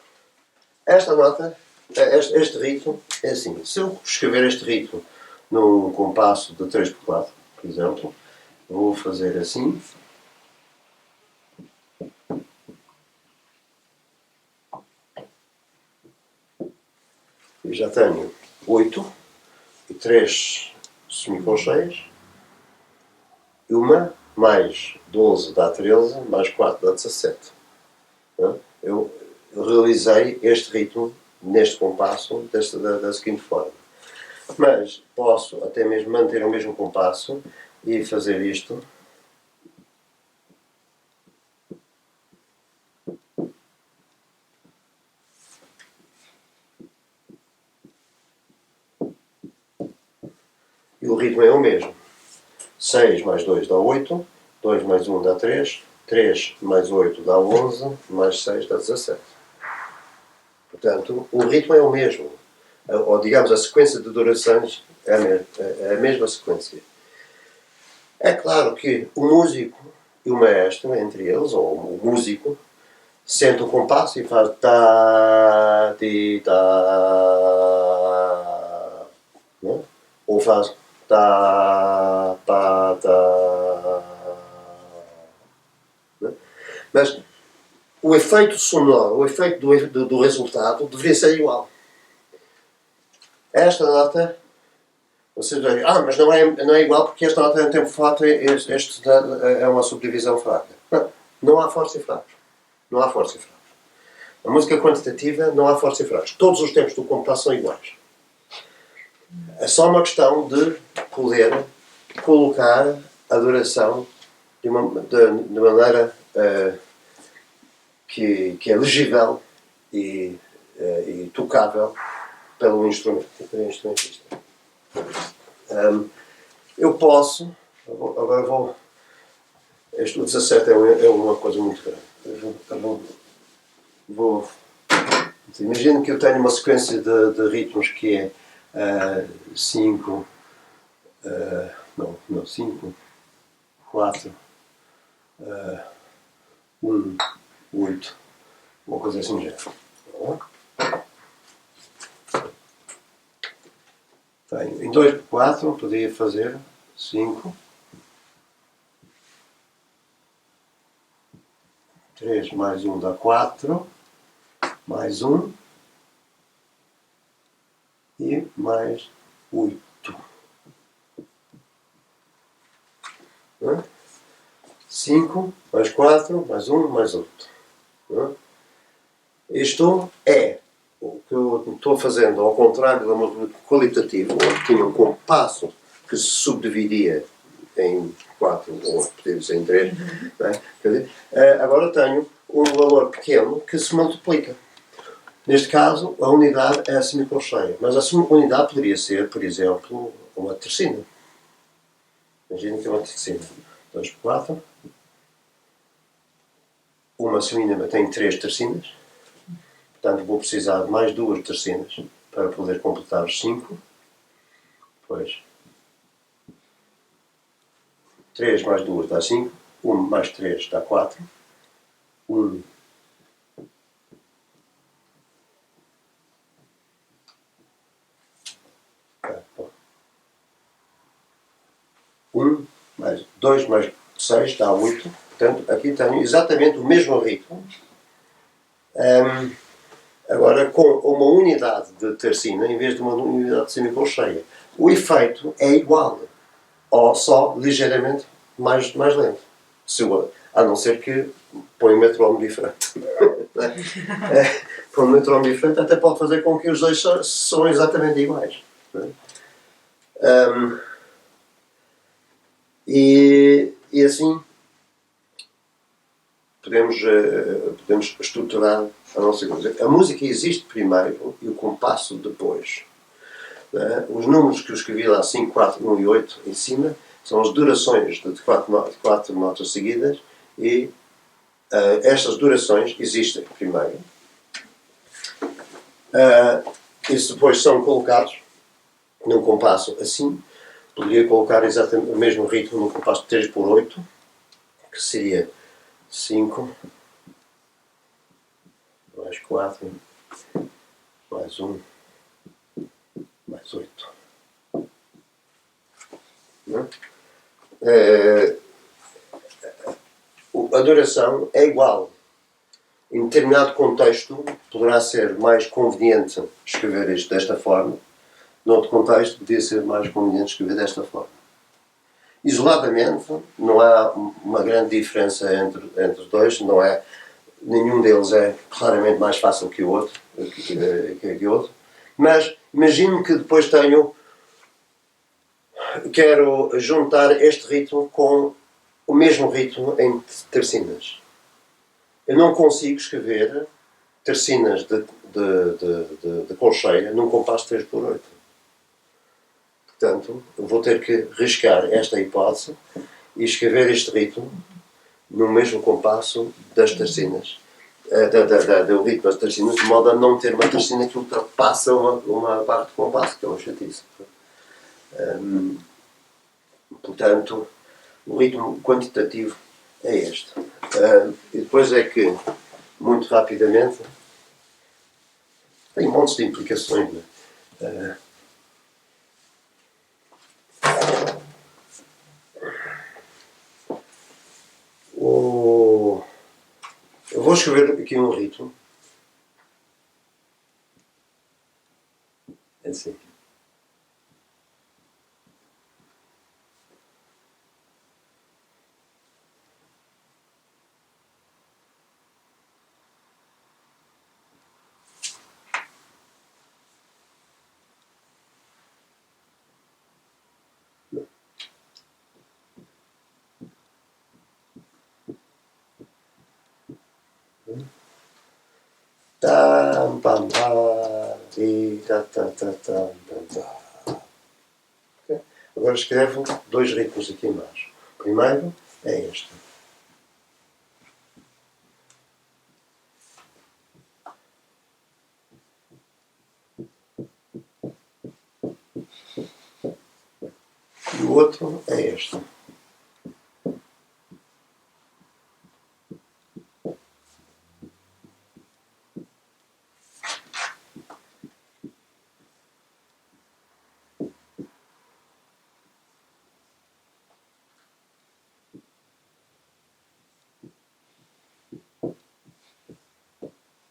esta nota, este ritmo, é assim. Se eu escrever este ritmo num compasso de 3/4, por exemplo, vou fazer assim. E já tenho 8 e 3 semicolcheias. E uma mais 12 dá 13, mais 4 dá 17. Eu realizei este ritmo neste compasso da seguinte forma. Mas posso até mesmo manter o mesmo compasso e fazer isto. E o ritmo é o mesmo. 6 mais 2 dá 8, 2 mais 1 dá 3, 3 mais 8 dá 11, mais 6 dá 17. Portanto, o ritmo é o mesmo. Ou, digamos, a sequência de durações é a mesma sequência. É claro que o músico e o maestro, entre eles, ou o músico, sente o compasso e faz ta, ti, ta, não? Ou faz ta, pa, ta, não? Mas o efeito sonoro, o efeito do resultado deveria ser igual. Esta nota, vocês dizem, mas não é igual porque esta nota é um tempo flato, este é uma subdivisão fraca. Não há força e fracos. Não há força e fracos. A música quantitativa não há força e fracos. Todos os tempos do compasso são iguais. É só uma questão de poder colocar a duração de maneira que é legível e tocável pelo instrumentista. Eu posso, agora vou. O 17 é uma coisa muito grande. Imagino que eu tenho uma sequência de ritmos que é 5, 5, 4, 1, 8, uma coisa assim já. Tenho, em 2/4 podia fazer 5, 3 mais 1 dá 4, mais 1 e mais 8. 5 mais 4 mais 1 mais 8. Isto é o que eu estou fazendo ao contrário da música qualitativa, onde tinha um compasso que se subdividia em 4 ou podemos em 3. Agora tenho um valor pequeno que se multiplica. Neste caso, a unidade é a semicolcheia. Mas a unidade poderia ser, por exemplo, uma tercina. Imagina que é uma tercina. 2 por 4. Uma semínima tem 3 tercinas. Portanto, vou precisar de mais 2 tercinas para poder completar os 5. Depois, 3 mais 2 dá 5. 1 mais 3 dá 4. 1 mais 2 mais 6 dá 8. Portanto, aqui tenho exatamente o mesmo ritmo. Agora, com uma unidade de tercina em vez de uma unidade de semicolcheia. O efeito é igual, ou só ligeiramente mais lento. A não ser que põe um metrónomo diferente. Põe um metrónomo diferente até pode fazer com que os dois são exatamente iguais. E assim podemos estruturar a nossa coisa. A música existe primeiro e o compasso depois. Os números que eu escrevi lá, 5, 4, 1 e 8 em cima, são as durações de 4 notas seguidas e estas durações existem primeiro. Isso depois são colocados num compasso assim. Poderia colocar exatamente o mesmo ritmo num compasso de 3 por 8, que seria 5 mais 4 mais 1 mais 8. A duração é igual. Em determinado contexto poderá ser mais conveniente escrever isto desta forma. Noutro contexto podia ser mais conveniente escrever desta forma. Isoladamente não há uma grande diferença entre os dois. Não é, nenhum deles é claramente mais fácil que o outro. Mas imagino que depois quero juntar este ritmo com o mesmo ritmo em tercinas. Eu não consigo escrever tercinas de colcheia num compasso 3 por 8. Portanto, vou ter que riscar esta hipótese e escrever este ritmo no mesmo compasso das tercinas. Do ritmo das tercinas, de modo a não ter uma tercina que ultrapassa uma parte de compasso, que é uma chatice. Portanto, o ritmo quantitativo é este. E depois é que, muito rapidamente, tem montes de implicações. Eu vou escrever aqui um ritmo. É assim. Tam, pam, pam, ti, ta, ta, ta, tam, tam, tam. Okay? Agora escrevo 2 ritmos aqui embaixo. O primeiro é este. E o outro é este.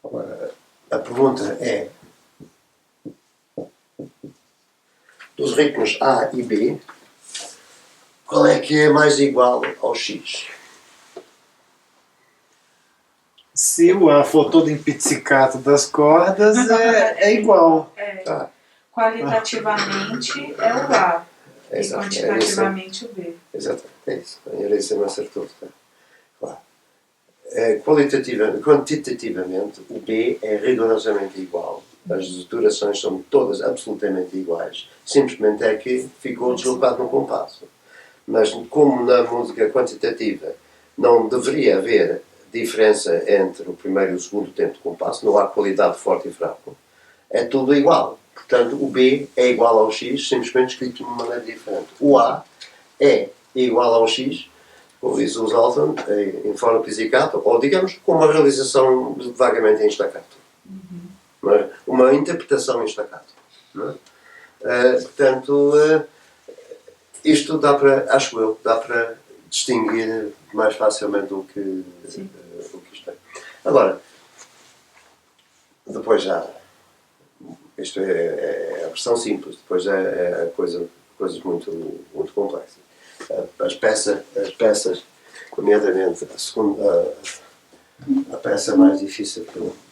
Agora, a pergunta é: dos ritmos A e B, qual é que é mais igual ao X? se o A for todo em pizzicato das cordas, é igual. Tá. Qualitativamente é o A. E Exato, quantitativamente o B. Exato, é isso. Era isso que me acertou. Tá? Claro. Quantitativamente, o B é rigorosamente igual. As durações são todas absolutamente iguais. Simplesmente é que ficou deslocado no compasso. Mas como na música quantitativa não deveria haver diferença entre o primeiro e o segundo tempo de compasso, não há qualidade forte e fraco, é tudo igual. Portanto, o B é igual ao X, simplesmente escrito de uma maneira diferente. O A é igual ao X, como diz o Zoltan, em forma pizzicato, ou digamos, com uma realização vagamente em staccato. Uma interpretação em staccato. Portanto, isto dá para, acho eu, dá para distinguir mais facilmente o que isto é. Agora, depois já, isto é a versão simples, depois é coisas muito, muito complexas. As peças, nomeadamente a peça mais difícil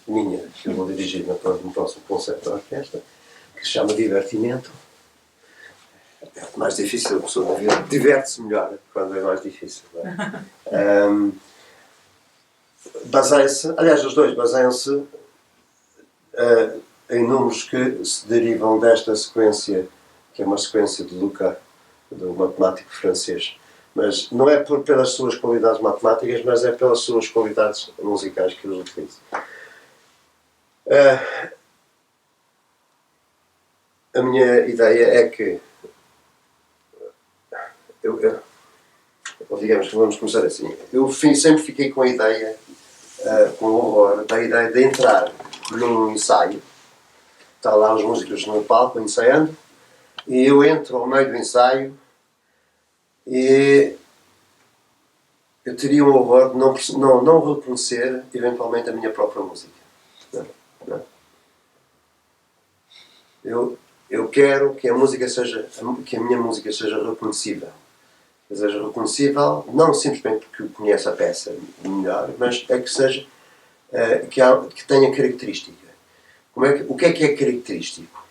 minha, que eu vou dirigir no próximo concerto da orquestra, que se chama Divertimento. É mais difícil, a pessoa diverte-se melhor quando é mais difícil. Baseia-se, aliás, os dois baseiam-se em números que se derivam desta sequência, que é uma sequência de Lucas, do matemático francês. Mas não é pelas suas qualidades matemáticas, mas é pelas suas qualidades musicais que os utilizo. A minha ideia é que digamos que vamos começar assim. Eu sempre fiquei com a ideia, com horror, da ideia de entrar num ensaio. Está lá os músicos no palco ensaiando, e eu entro ao meio do ensaio e eu teria um horror de não reconhecer eventualmente a minha própria música. Não. Eu quero que a minha música seja reconhecível. Seja reconhecível, não simplesmente porque conhece a peça melhor, mas é que seja que tenha característica. O que é característico?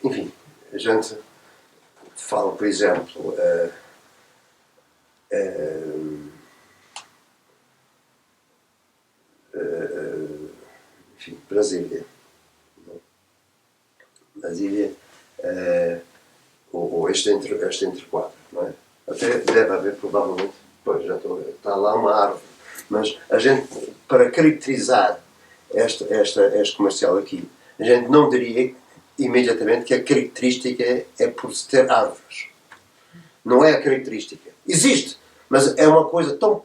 Enfim, a gente fala, por exemplo, enfim, Brasília, ou este entrequadro, não é? Até deve haver, provavelmente, pois, está lá uma árvore, mas a gente, para caracterizar este comercial aqui, a gente não diria imediatamente que a característica é por se ter árvores. Não é a característica. Existe, mas é uma coisa tão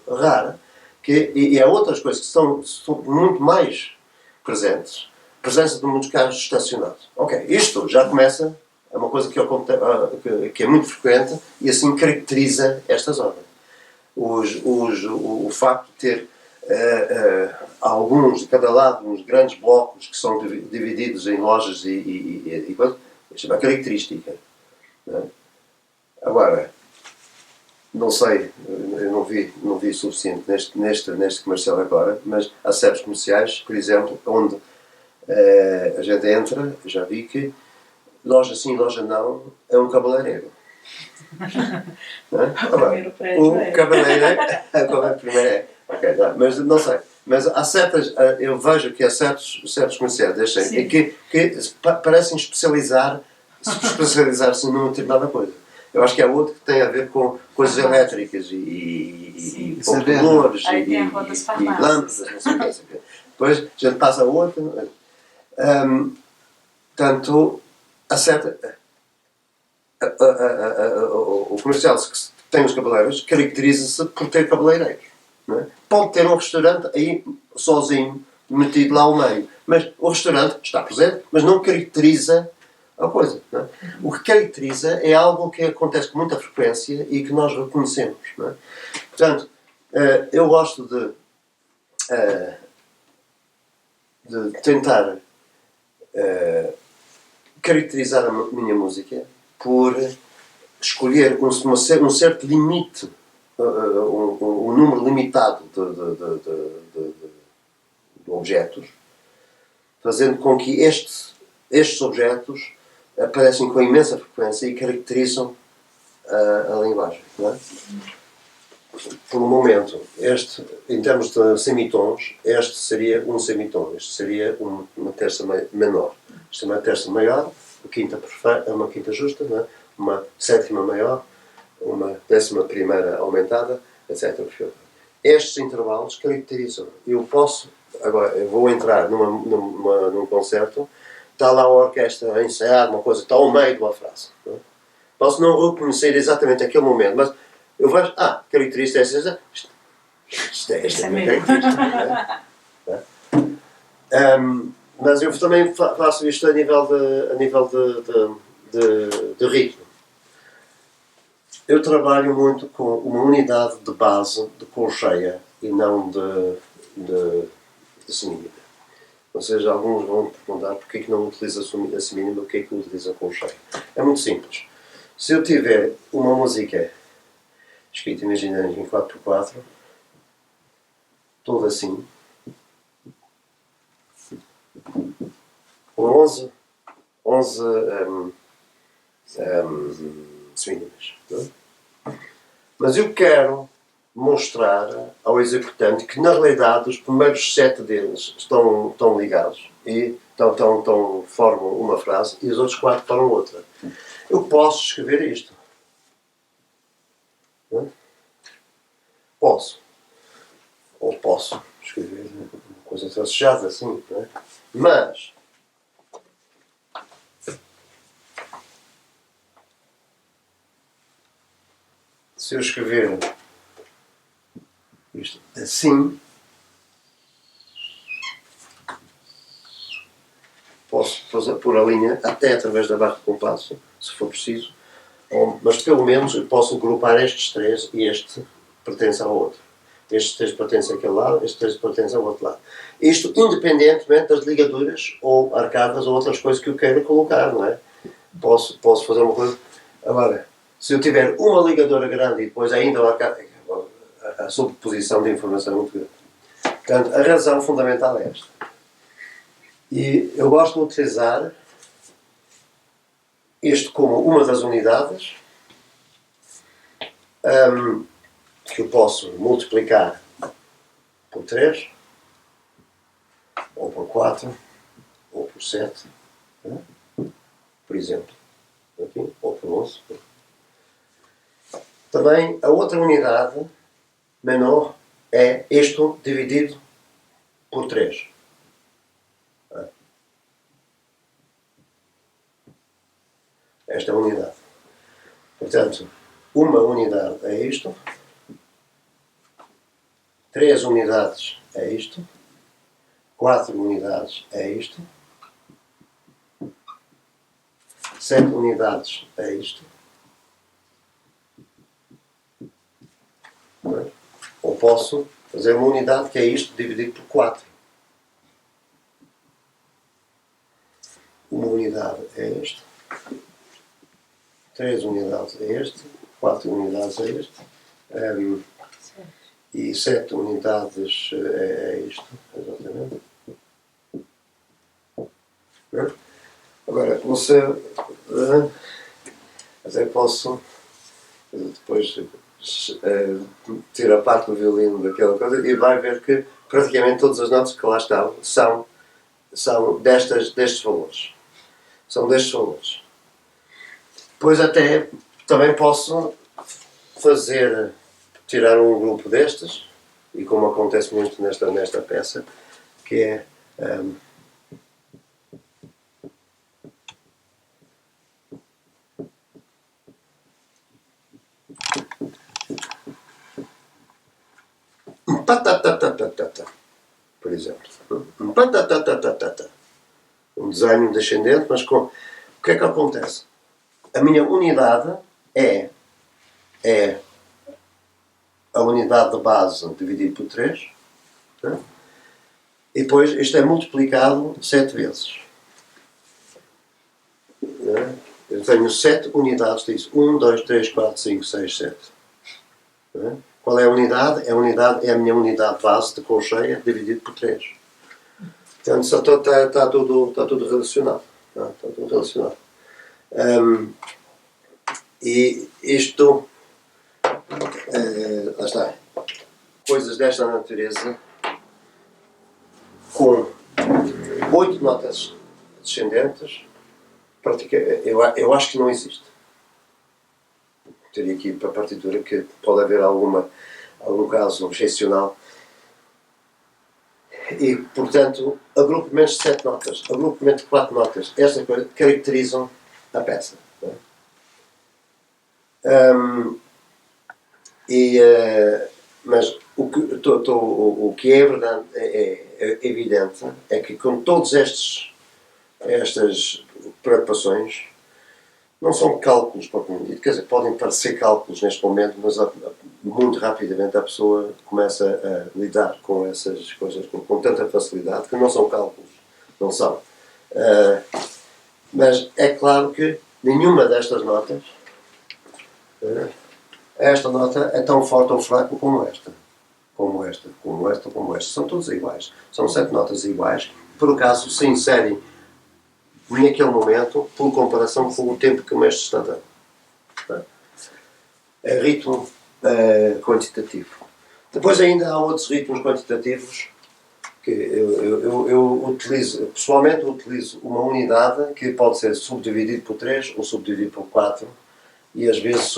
rara e há outras coisas que são muito mais presentes. Presença de muitos carros estacionados. Ok, isto já começa, é uma coisa que é muito frequente e assim caracteriza esta zona. O facto de ter alguns de cada lado, uns grandes blocos que são divididos em lojas e coisas, isto é uma característica. Não é? Agora, não sei, eu não vi suficiente neste comercial agora, mas há certos comerciais, por exemplo, onde a gente entra, já vi que loja sim, loja não, é um cabeleireiro. O cabeleireiro primeiro é. Okay, não, mas não sei. Mas há certas, eu vejo que há certos comerciais que parecem especializar-se numa determinada coisa. Eu acho que há outro que tem a ver com coisas elétricas e computadores e lâmpadas, não sei o que. Depois a gente passa a outro. Portanto, o comercial que tem os cabeleireiros caracteriza-se por ter cabeleireiros. Não é? Pode ter um restaurante aí sozinho, metido lá ao meio, mas o restaurante está presente, mas não caracteriza a coisa. Não é? O que caracteriza é algo que acontece com muita frequência e que nós reconhecemos. Não é? Portanto, eu gosto de tentar caracterizar a minha música por escolher um certo limite um número limitado de objetos, fazendo com que estes objetos aparecem com imensa frequência e caracterizam a linguagem. Não é? Por um momento, em termos de semitons, este seria um semitom, este seria uma terça menor. Isto é uma terça maior, uma quinta justa, não é? Uma sétima maior, uma 11ª aumentada, etc. Estes intervalos caracterizam. Eu vou entrar num concerto, está lá a orquestra a ensaiar uma coisa, está ao meio de uma frase. Não é? Posso não reconhecer exatamente aquele momento, mas eu vejo, característica esta. Isto é a minha característica. Não é? Mas eu também faço isto a nível de ritmo. Eu trabalho muito com uma unidade de base de colcheia e não de semínima. Ou seja, alguns vão perguntar porque é que não utiliza a semínima, porque é que utiliza a colcheia. É muito simples. Se eu tiver uma música escrita, imaginando em 4x4, toda assim, com 11 semínimas. Mas eu quero mostrar ao executante que, na realidade, os primeiros 7 deles estão ligados e formam uma frase e os outros 4 formam outra. Eu posso escrever isto. Não é? Posso. Ou posso escrever uma coisa tracejada assim, não é? Mas se eu escrever isto assim, posso pôr a linha até através da barra de compasso, se for preciso, mas pelo menos eu posso agrupar estes 3 e este pertence ao outro. Estes 3 pertencem àquele lado, estes 3 pertencem ao outro lado. Isto independentemente das ligaduras ou arcadas ou outras coisas que eu quero colocar, não é? Posso fazer uma coisa. Agora, se eu tiver uma ligadura grande e depois ainda a sobreposição de informação é muito grande. Portanto, a razão fundamental é esta. E eu gosto de utilizar isto como uma das unidades que eu posso multiplicar por 3, ou por 4, ou por 7, por exemplo, aqui, ou por 11. Também a outra unidade menor é isto dividido por 3. Esta é a unidade. Portanto, uma unidade é isto, 3 unidades é isto, 4 unidades é isto, 7 unidades é isto. Não é? Ou posso fazer uma unidade que é isto dividido por 4. Uma unidade é isto, 3 unidades é este, 4 unidades é este, e 7 unidades é isto, exatamente. Agora, você até posso depois tirar a parte do violino daquela coisa e vai ver que praticamente todas as notas que lá estão são destes valores. São destes valores. Depois até também posso tirar um grupo destes, e como acontece muito nesta peça, que é por exemplo, um desenho descendente, mas o que é que acontece? A minha unidade é a unidade de base dividido por 3, né? E depois isto é multiplicado 7 vezes. Né? Eu tenho 7 unidades disso. 1, 2, 3, 4, 5, 6, 7. Qual é a unidade? A unidade é a minha unidade base de colcheia dividido por 3. Portanto, está tudo relacionado. Está tudo relacionado. E isto, lá está, coisas desta natureza, com 8 notas descendentes, eu acho que não existe. Teria aqui para a partitura que pode haver algum caso excepcional. E, portanto, agrupamentos de 7 notas, agrupamento de 4 notas, estas coisas caracterizam a peça. Mas o que é verdade, é evidente, é que com todas estas preocupações, não são cálculos propriamente dito, quer dizer, podem parecer cálculos neste momento, mas muito rapidamente a pessoa começa a lidar com essas coisas com tanta facilidade que não são cálculos, não são. Mas é claro que nenhuma destas notas, esta nota é tão forte ou fraca como esta. Como esta, como esta, como esta. São todas iguais. São 7 notas iguais, por acaso se inserem naquele momento, por comparação com o tempo que o mestre está dando. É ritmo quantitativo. Depois ainda há outros ritmos quantitativos que eu utilizo, pessoalmente utilizo uma unidade que pode ser subdividido por 3 ou subdividido por 4 e às vezes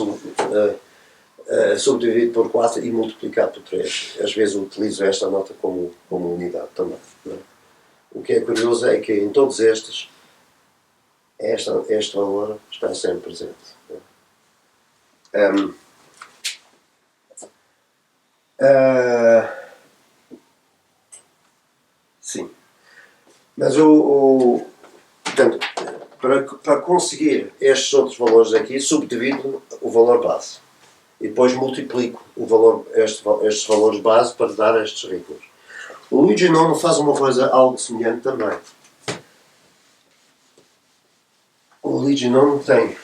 subdividido por 4 e multiplicado por 3. Às vezes utilizo esta nota como unidade também. O que é curioso é que em todos estes este valor está sempre presente. Sim. Mas portanto, para conseguir estes outros valores aqui, subdivido o valor base. E depois multiplico estes valores base para dar estes ritmos. O Luigi Nono faz uma coisa algo semelhante também. O Luigi Nono tem,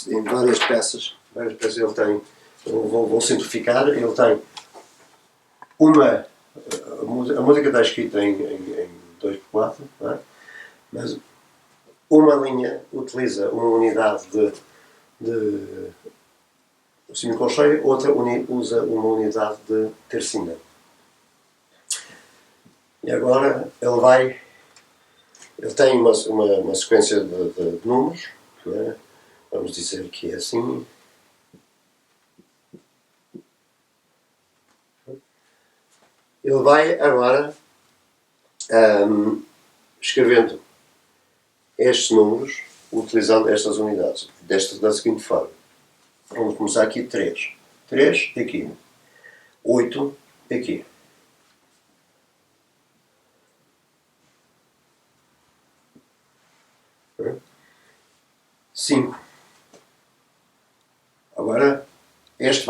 em várias peças ele tem, vou simplificar, ele tem a música está escrita em 2x4, não é? Mas uma linha utiliza uma unidade de semicolcheia, outra usa uma unidade de tercina. E agora ele tem uma sequência de números, não é? Vamos dizer que é assim. Ele vai agora escrevendo estes números, utilizando estas unidades, da seguinte forma. Vamos começar aqui 3. 3 aqui. 8 aqui. 5. Agora, este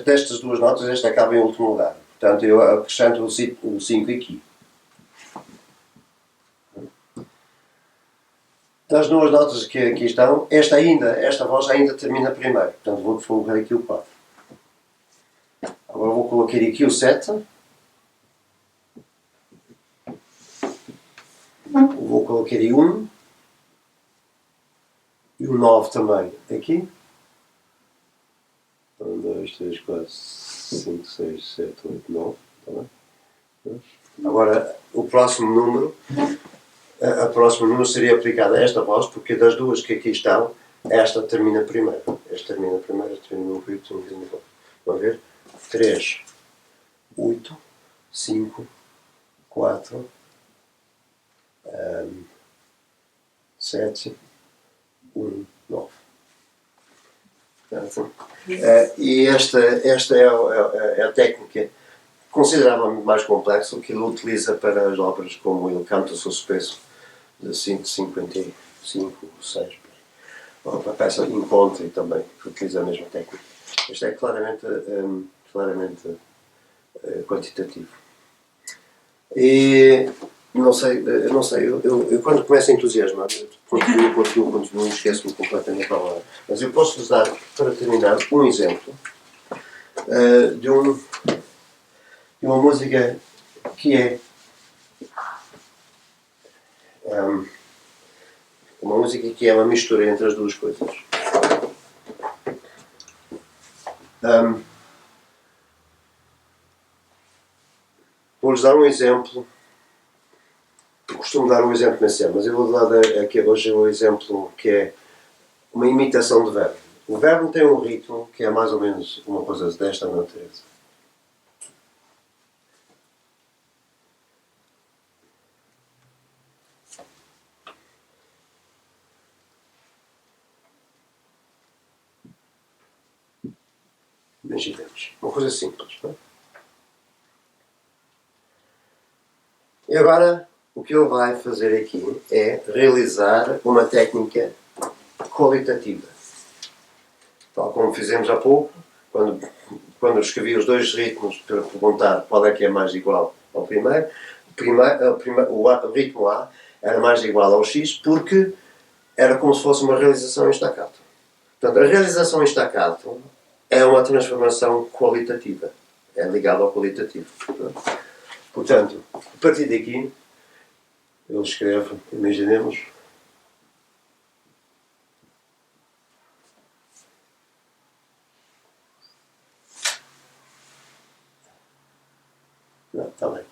destas duas notas, este acaba em último lugar. Portanto, eu acrescento o 5 aqui. Das duas notas que aqui estão, esta voz ainda termina primeiro. Portanto, vou colocar aqui o 4. Agora vou colocar aqui o 7. Vou colocar aí 1. E o 9 também. Aqui. 1, 2, 3, 4, 5, 6, 7, 8, 9. Tá bem? Agora, o próximo número. A próxima número seria aplicada a esta voz, porque das duas que aqui estão, esta termina primeiro. Esta termina primeiro, esta termina no 8, vamos ver? 3, 8, 5, 4, 7, 1, 9. E esta é a técnica consideravelmente mais complexa que ele utiliza para as óperas como Il Canto Sospeso de 155, 6. Ou para a peça Incontri também, que utiliza a mesma técnica. Isto é claramente quantitativo. E Não sei, eu quando começo a entusiasmar, continuo, esqueço-me completamente a hora. Mas eu posso-vos dar, para terminar, um exemplo de uma música que é uma música que é uma mistura entre as duas coisas. Vou-lhes dar um exemplo. Eu costumo dar um exemplo nesse ano, mas eu vou dar aqui hoje um exemplo que é uma imitação de verbo. O verbo tem um ritmo que é mais ou menos uma coisa desta natureza. Imaginemos. Uma coisa simples, não é? E agora, o que ele vai fazer aqui é realizar uma técnica qualitativa. Tal como fizemos há pouco, quando escrevi os dois ritmos para perguntar qual é que é mais igual ao primeiro, o ritmo A era mais igual ao X porque era como se fosse uma realização em staccato. Portanto, a realização em staccato é uma transformação qualitativa. É ligada ao qualitativo. Portanto, a partir daqui, ele escreve, imaginemos, não, está bem.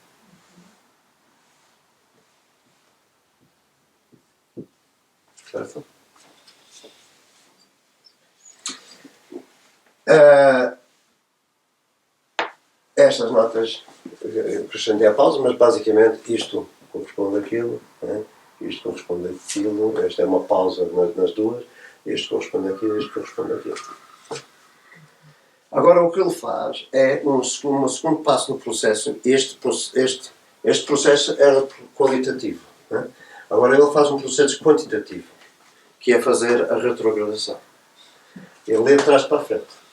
Certo? Estas notas, eu acrescentei a pausa, mas basicamente isto corresponde àquilo, isto corresponde àquilo, esta é uma pausa nas duas, isto corresponde àquilo, isto corresponde àquilo. Agora o que ele faz é um segundo passo no processo. Este processo era qualitativo. Agora ele faz um processo quantitativo, que é fazer a retrogradação. Ele lê de trás para a frente.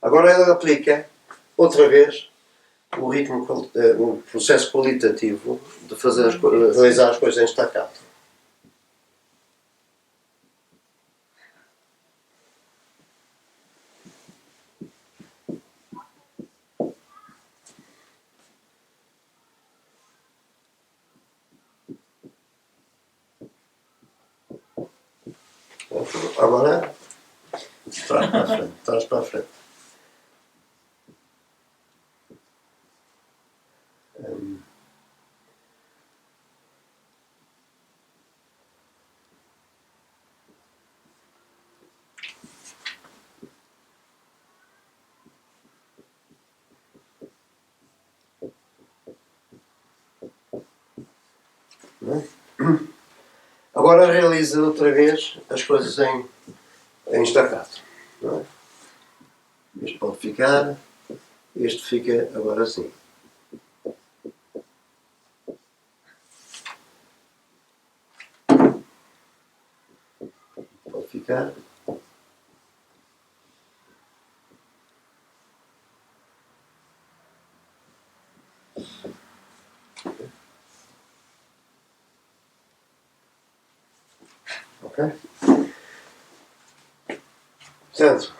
Agora ele aplica outra vez o processo qualitativo de realizar as coisas em staccato. Agora, trás para a frente. Agora realiza outra vez as coisas em staccato. Não é? Isto pode ficar, este fica agora assim. Pode ficar. Ok? Portanto,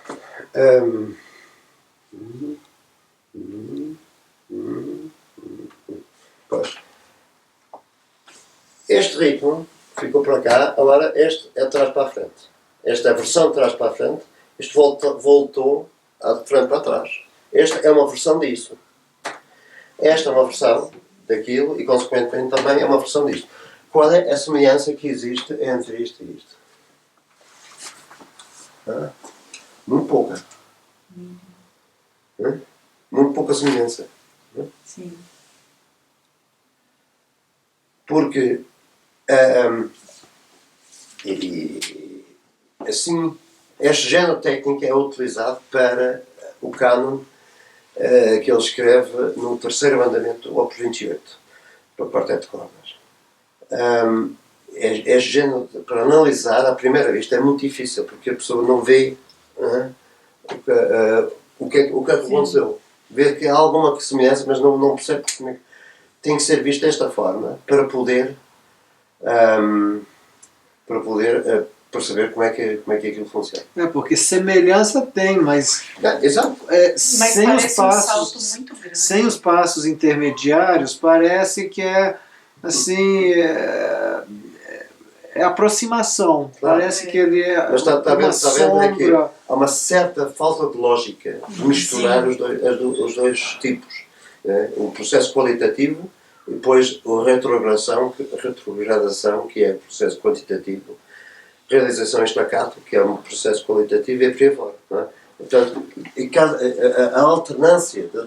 pois, este ritmo ficou para cá, agora este é de trás para a frente. Esta é a versão de trás para a frente, isto voltou de frente para trás. Esta é uma versão disso. Esta é uma versão daquilo e, consequentemente, também é uma versão disto. Qual é a semelhança que existe entre isto e isto? Muito pouca. Muito pouca semelhança. Sim. Porque assim, este género técnico é utilizado para o cânon que ele escreve no terceiro andamento do Opus 28, para o quarteto de cordas. É género, para analisar à primeira vista é muito difícil, porque a pessoa não vê o que aconteceu. Vê que há alguma semelhança, mas não percebe como é que tem que ser visto desta forma para poder perceber como é que aquilo funciona. Porque semelhança tem, mas exato. Sem os passos, sem os passos intermediários, parece que é assim, é aproximação. Claro. Parece que ele é mas está vendo é que há uma certa falta de lógica de misturar os dois tipos. O processo qualitativo e depois a retrogradação, que é o processo quantitativo, realização em staccato, que é um processo qualitativo, e por aí fora. Não é? Portanto, a alternância de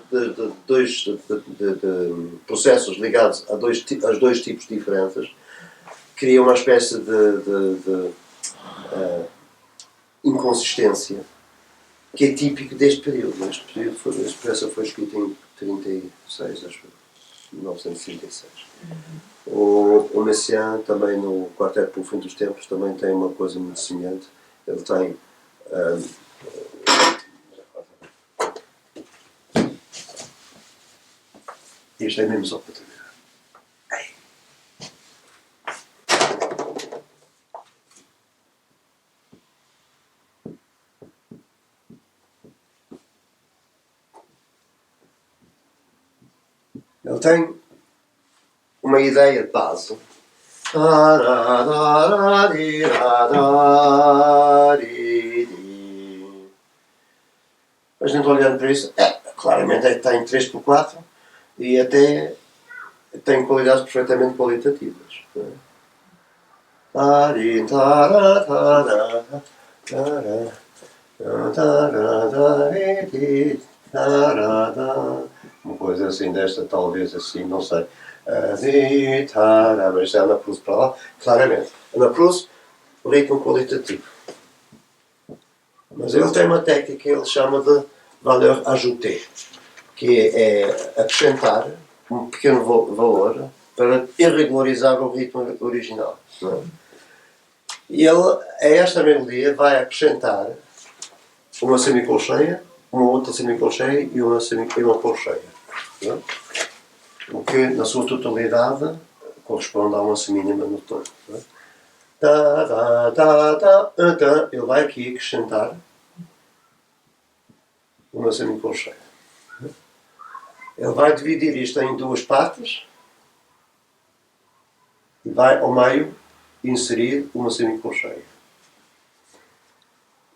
processos ligados a dois tipos diferentes cria uma espécie de inconsistência que é típico deste período. Este peça foi escrito em 36, acho, 1936. O Messiaen também no Quarteto pelo Fim dos Tempos também tem uma coisa muito semelhante. Ele tem isto é mesmo só para terminar. Ele tem uma ideia de base. A gente olhando para isso, claramente tem 3x4 e até tem qualidades perfeitamente qualitativas. Uma coisa assim desta, talvez assim, não sei. Mas é Ana Proust para lá, claramente. Ana Proust, ritmo qualitativo. Mas ele tem uma técnica que ele chama de valeur ajoutée, que é acrescentar um pequeno valor para irregularizar o ritmo original. Não é? E ele, a esta melodia, vai acrescentar uma semicolcheia, uma outra semicolcheia e uma colcheia. Não é? O que, na sua totalidade, corresponde a uma semínima no tom. Não é? Ele vai aqui acrescentar uma semicolcheia. Ele vai dividir isto em duas partes e vai ao meio inserir uma semicolcheia.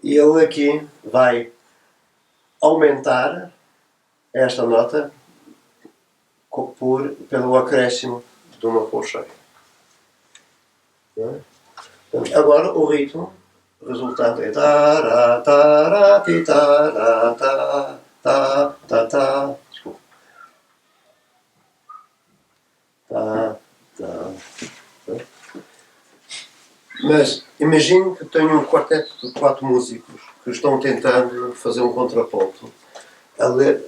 E ele aqui vai aumentar esta nota pelo acréscimo de uma colcheia. Agora o ritmo resultante é desculpa. Mas imagine que tenho um quarteto de 4 músicos que estão tentando fazer um contraponto,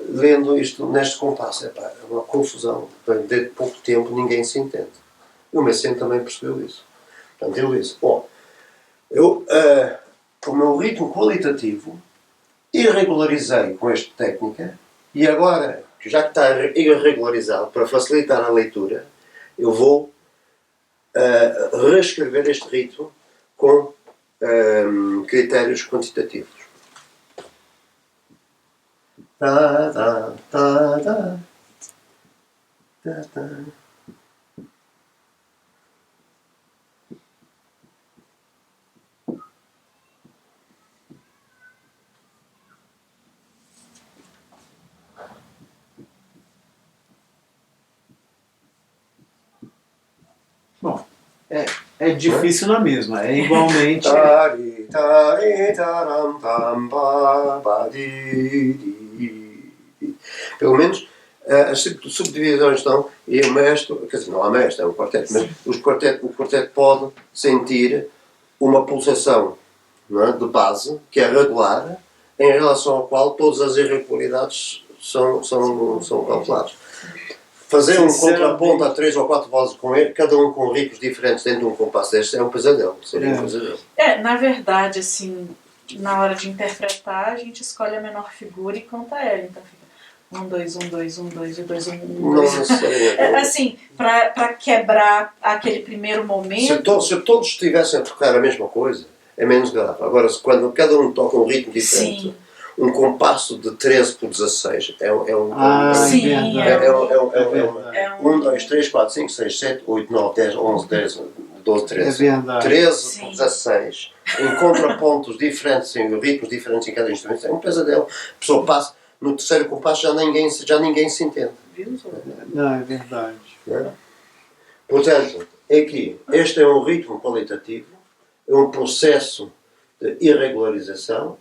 lendo isto neste compasso. É uma confusão. Dentro de pouco tempo ninguém se entende. E o Messiaen também percebeu isso. Portanto, ele disse: bom, eu, com o meu ritmo qualitativo, irregularizei com esta técnica, e agora, já que está irregularizado, para facilitar a leitura, eu vou reescrever este ritmo com critérios quantitativos. Bom, é difícil na mesma, é igualmente. Pelo menos as subdivisões estão, e o maestro, quer dizer, não há maestro, é um quarteto, mas o quarteto pode sentir uma pulsação, não é, de base, que é regular, em relação ao qual todas as irregularidades são calculados. Fazer um contraponto a 3 ou 4 vozes com ele, cada um com ritmos diferentes dentro de um compasso deste, é um pesadelo. Seria um pesadelo. Na verdade, assim, na hora de interpretar, a gente escolhe a menor figura e canta ela. Então fica 1, 2, 1, 2, 1, 2, 1, 2, 1, 1, 2. Assim, para quebrar aquele primeiro momento. Se todos estivessem a tocar a mesma coisa, é menos grave. Agora, quando cada um toca um ritmo diferente, sim, um compasso de 13 por 16 é um. 1, 2, 3, 4, 5, 6, 7, 8, 9, 10, 11, 10, 12, 13. 13 por 16. Em contrapontos diferentes, em ritmos diferentes em cada instrumento, é um pesadelo. A pessoa passa, no terceiro compasso já ninguém se entende. Não, é verdade. É? Portanto, aqui, este é um ritmo qualitativo, é um processo de irregularização.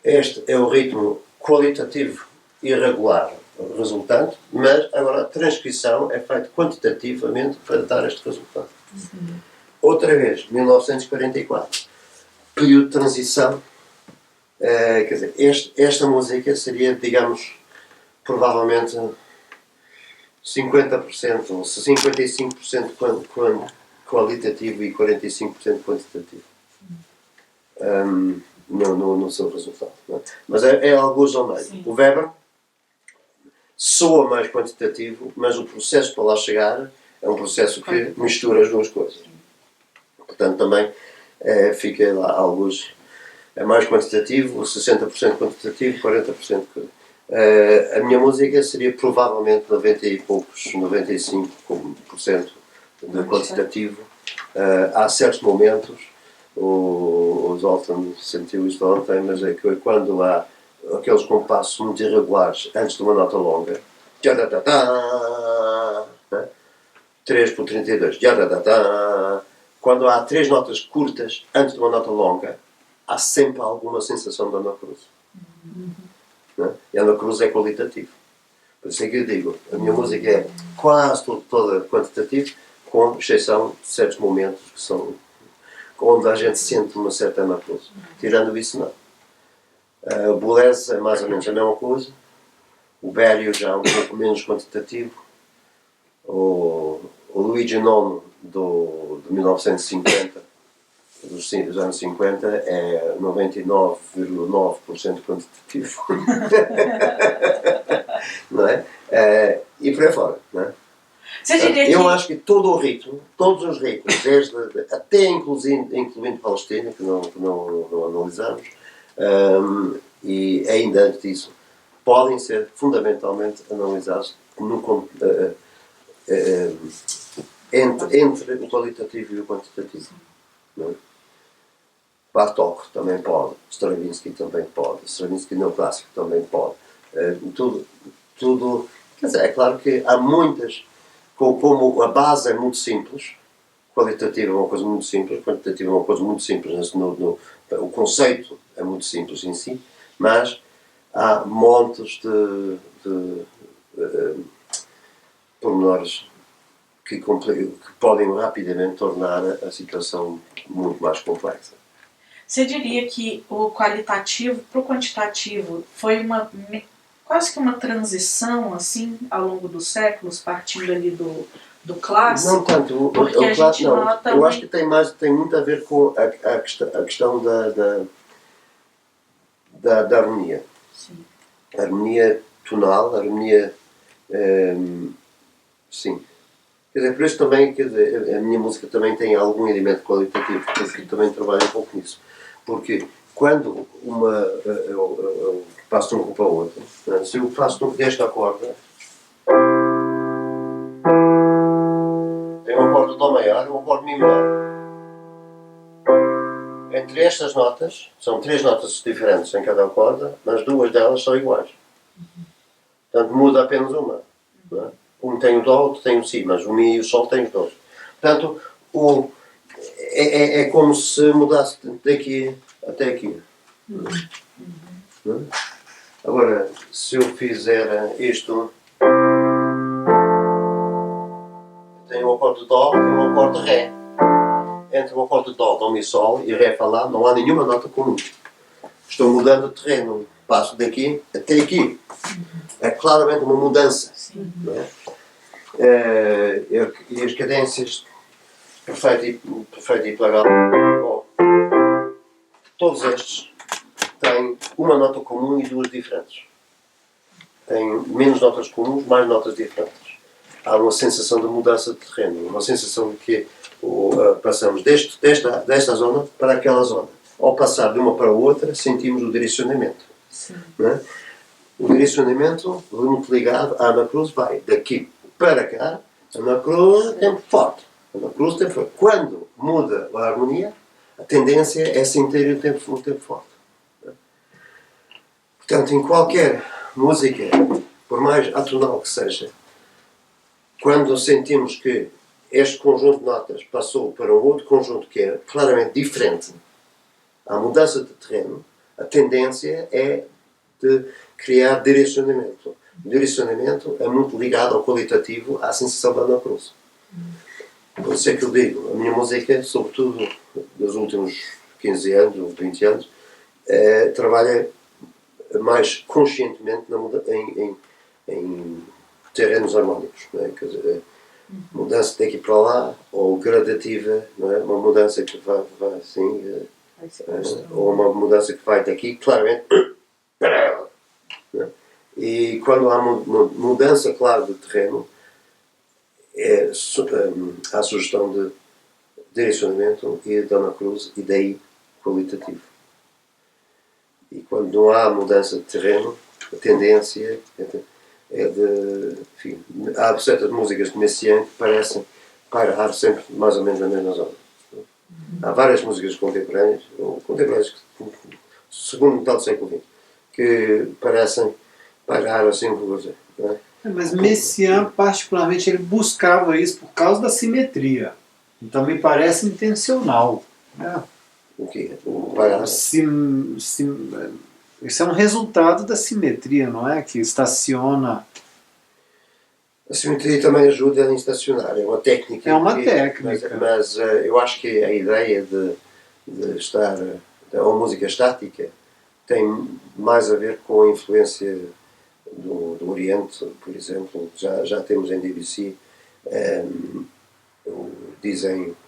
Este é o ritmo qualitativo irregular resultante, mas agora a transcrição é feita quantitativamente para dar este resultado. Outra vez, 1944, período de transição. Quer dizer, esta música seria, digamos, provavelmente 50% ou 55% qualitativo e 45% quantitativo. No seu resultado. Não é? Mas é alguns ao meio. Sim. O Weber soa mais quantitativo, mas o processo para lá chegar é um processo que mistura as duas coisas. Portanto, também fica lá alguns. É mais quantitativo, 60% quantitativo, 40%. A minha música seria provavelmente 90 e poucos, 95% de quantitativo. Há certos momentos. O Zoltan sentiu isto ontem, mas é que quando há aqueles compassos muito irregulares antes de uma nota longa, 3 por 32, quando há 3 notas curtas antes de uma nota longa, há sempre alguma sensação de anacruz. E a anacruz é qualitativo. Por isso é que eu digo, a minha música é quase toda quantitativa, com exceção de certos momentos que são onde a gente sente uma certa anacrose. Tirando isso, não. O Boulez é mais ou menos a mesma coisa. O Berio já é um pouco menos quantitativo. O Luigi IX de 1950, dos anos 50, é 99,9% quantitativo. Não é? E por aí fora, não é? Eu acho que todo o ritmo, todos os ritmos, até incluindo Palestina, que não analisamos, e ainda antes disso, podem ser fundamentalmente analisados entre o qualitativo e o quantitativo. Não é? Bartók também pode, Stravinsky também pode, Stravinsky neoclássico também pode. Tudo, quer dizer, é claro que há muitas. Como a base é muito simples, qualitativa é uma coisa muito simples, quantitativa é uma coisa muito simples, o conceito é muito simples em si, mas há montes de pormenores que podem rapidamente tornar a situação muito mais complexa. Você diria que o qualitativo para o quantitativo foi quase que uma transição, assim, ao longo dos séculos, partindo ali do clássico? Não tanto. Porque a gente nota... Eu acho que tem muito a ver com a questão da harmonia. Sim. A harmonia tonal, a harmonia... sim. Quer dizer, por isso também, quer dizer, a minha música também tem algum elemento qualitativo, porque também trabalho um pouco nisso. Porque quando eu passo de um para o outro, se eu faço desta corda, tem um acorde de Dó maior e um acorde de Mi menor. Entre estas notas, são 3 notas diferentes em cada acorde, mas 2 delas são iguais. Portanto, muda apenas uma. Não é? Um tem o Dó, outro tem o Si, mas o Mi e o Sol têm os dois. Portanto, é como se mudasse daqui até aqui. Agora, se eu fizer isto, tenho o acorde de Dó e o acorde de Ré. Entre o acorde de Dó, Dó, Mi, Sol e Ré, Fá, Lá, não há nenhuma nota comum. Estou mudando de terreno. passo daqui até aqui. É claramente uma mudança. Não é? E as cadências perfeito e plagado, todos estes têm uma nota comum e duas diferentes. Têm menos notas comuns, mais notas diferentes. Há uma sensação de mudança de terreno, uma sensação de que passamos desta zona para aquela zona. Ao passar de uma para a outra, sentimos o direcionamento. Não é? O direcionamento, muito ligado, a Ana Cruz vai daqui para cá. Ana Cruz é tempo forte. Ana Cruz tempo forte. Quando muda a harmonia, a tendência é sentir o tempo forte. Portanto, em qualquer música, por mais atonal que seja, quando sentimos que este conjunto de notas passou para um outro conjunto que é claramente diferente, há mudança de terreno, a tendência é de criar direcionamento. O direcionamento é muito ligado ao qualitativo, à sensação da Ana Cruz. Por isso é que eu digo, a minha música, sobretudo nos últimos 15 anos ou 20 anos, trabalha mais conscientemente em terrenos harmónicos. Não é? Quer dizer, mudança daqui para lá, ou gradativa, não é? Uma mudança que vai assim, ou uma mudança que vai daqui, claramente, para ela. Não é? E quando há mudança, claro, de terreno, há sugestão de direcionamento e de Ana Cruz, e daí qualitativo. E quando não há mudança de terreno, a tendência é de... Enfim, há certas músicas de Messiaen que parecem pairar sempre mais ou menos na mesma zona. Há várias músicas contemporâneas, segundo metade do século XX, que parecem pairar assim por você. Não é? Mas Messiaen, particularmente, ele buscava isso por causa da simetria. Então me parece intencional. Né? O quê? O pairar? Isso é um resultado da simetria, não é? Que estaciona. A simetria também ajuda a estacionar, é uma técnica. É uma técnica. Mas eu acho que a ideia de estar a música estática tem mais a ver com a influência do Oriente, por exemplo. Já temos em Debussy,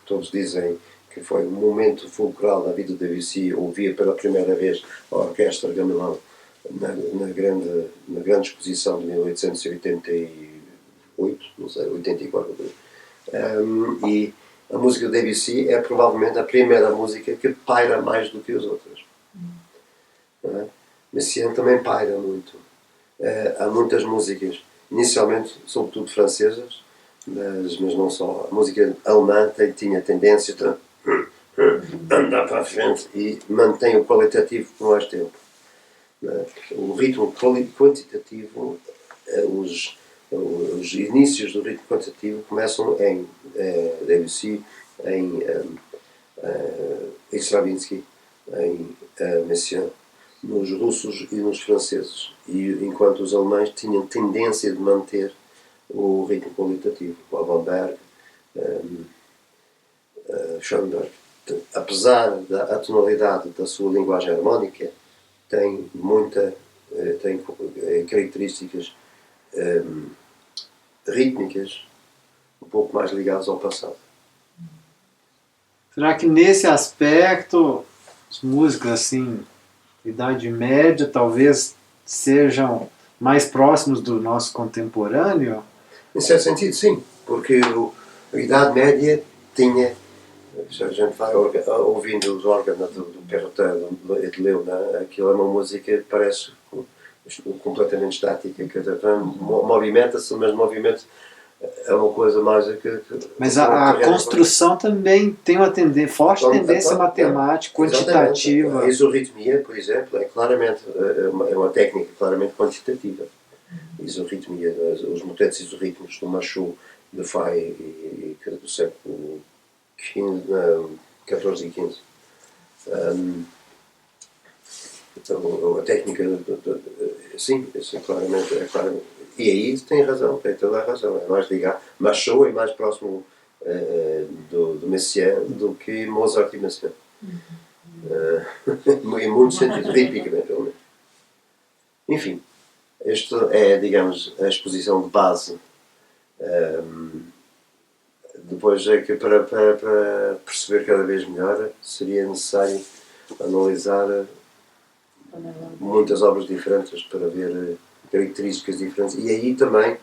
todos dizem que foi um momento fulcral da vida de Debussy, ouvia pela primeira vez a Orquestra Gamelin na grande exposição de 1888, não sei, 84. E a música de Debussy é provavelmente a primeira música que paira mais do que as outras. Messiaen também paira muito. Há muitas músicas, inicialmente, sobretudo francesas, mas não só. A música alemã tinha tendência a andar para a frente e mantém o qualitativo por mais tempo. O ritmo quantitativo, os inícios do ritmo quantitativo começam em Debussy, em Stravinsky, em Messiaen, nos russos e nos franceses, e enquanto os alemães tinham tendência de manter o ritmo qualitativo. O Alban Schoenberg, apesar da atonalidade da sua linguagem harmónica, tem características rítmicas um pouco mais ligadas ao passado. Será que nesse aspecto os músicos assim, Idade Média, talvez sejam mais próximos do nosso contemporâneo? Em certo sentido, sim, porque a Idade Média tinha, se a gente vai ouvindo os órgãos do Perrotin e de Leon, aquilo é uma música que parece completamente estática, que movimenta-se, mas movimento é uma coisa mais mas a construção também tem uma forte tendência matemática, quantitativa. A isorritmia, por exemplo, é claramente uma técnica claramente quantitativa. Isorritmia, os motetes isorrítmicos do Machaut, de Fay do século XIV e XV. Então, a técnica, sim, isso é claramente. E aí tem razão, tem toda a razão. É mais ligado. Machaut é mais próximo do Messiaen do que Mozart e Messiaen. Em muitos sentidos, rítmicamente, pelo menos. Enfim, isto é, digamos, a exposição de base. Depois é que para perceber cada vez melhor seria necessário analisar muitas obras diferentes para ver características diferentes. E aí também,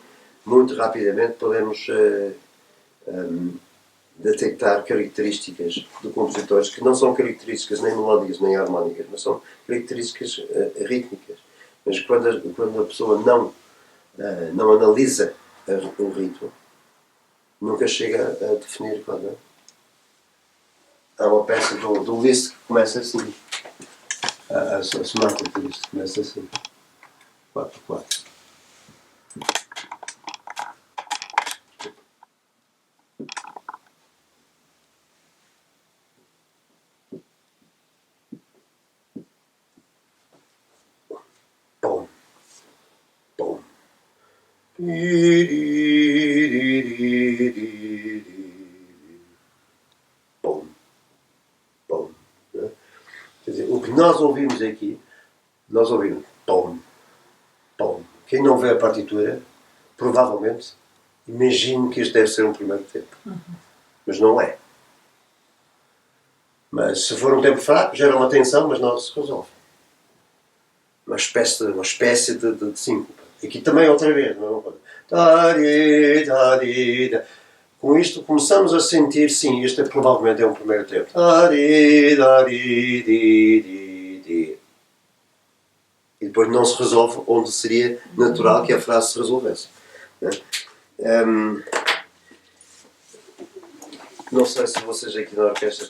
muito rapidamente, podemos detectar características de compositores que não são características nem melódicas nem harmónicas, mas são características rítmicas. Mas quando a pessoa não analisa o ritmo, nunca chega a definir qual é. Há uma peça do Liszt que começa assim. A sonata do Liszt começa assim. 4/4. Bom. Bom. Bom. Bom. Quer dizer, o que nós ouvimos aqui, nós ouvimos bom. Bom. Quem não vê a partitura, provavelmente, imagina que este deve ser um primeiro tempo. Mas não é. Mas se for um tempo fraco, gera uma tensão, mas não se resolve. Uma espécie de síncope. Aqui também outra vez. Com isto começamos a sentir, sim, este provavelmente é um primeiro tempo. E depois não se resolve onde seria natural que a frase se resolvesse. Não sei se vocês aqui na orquestra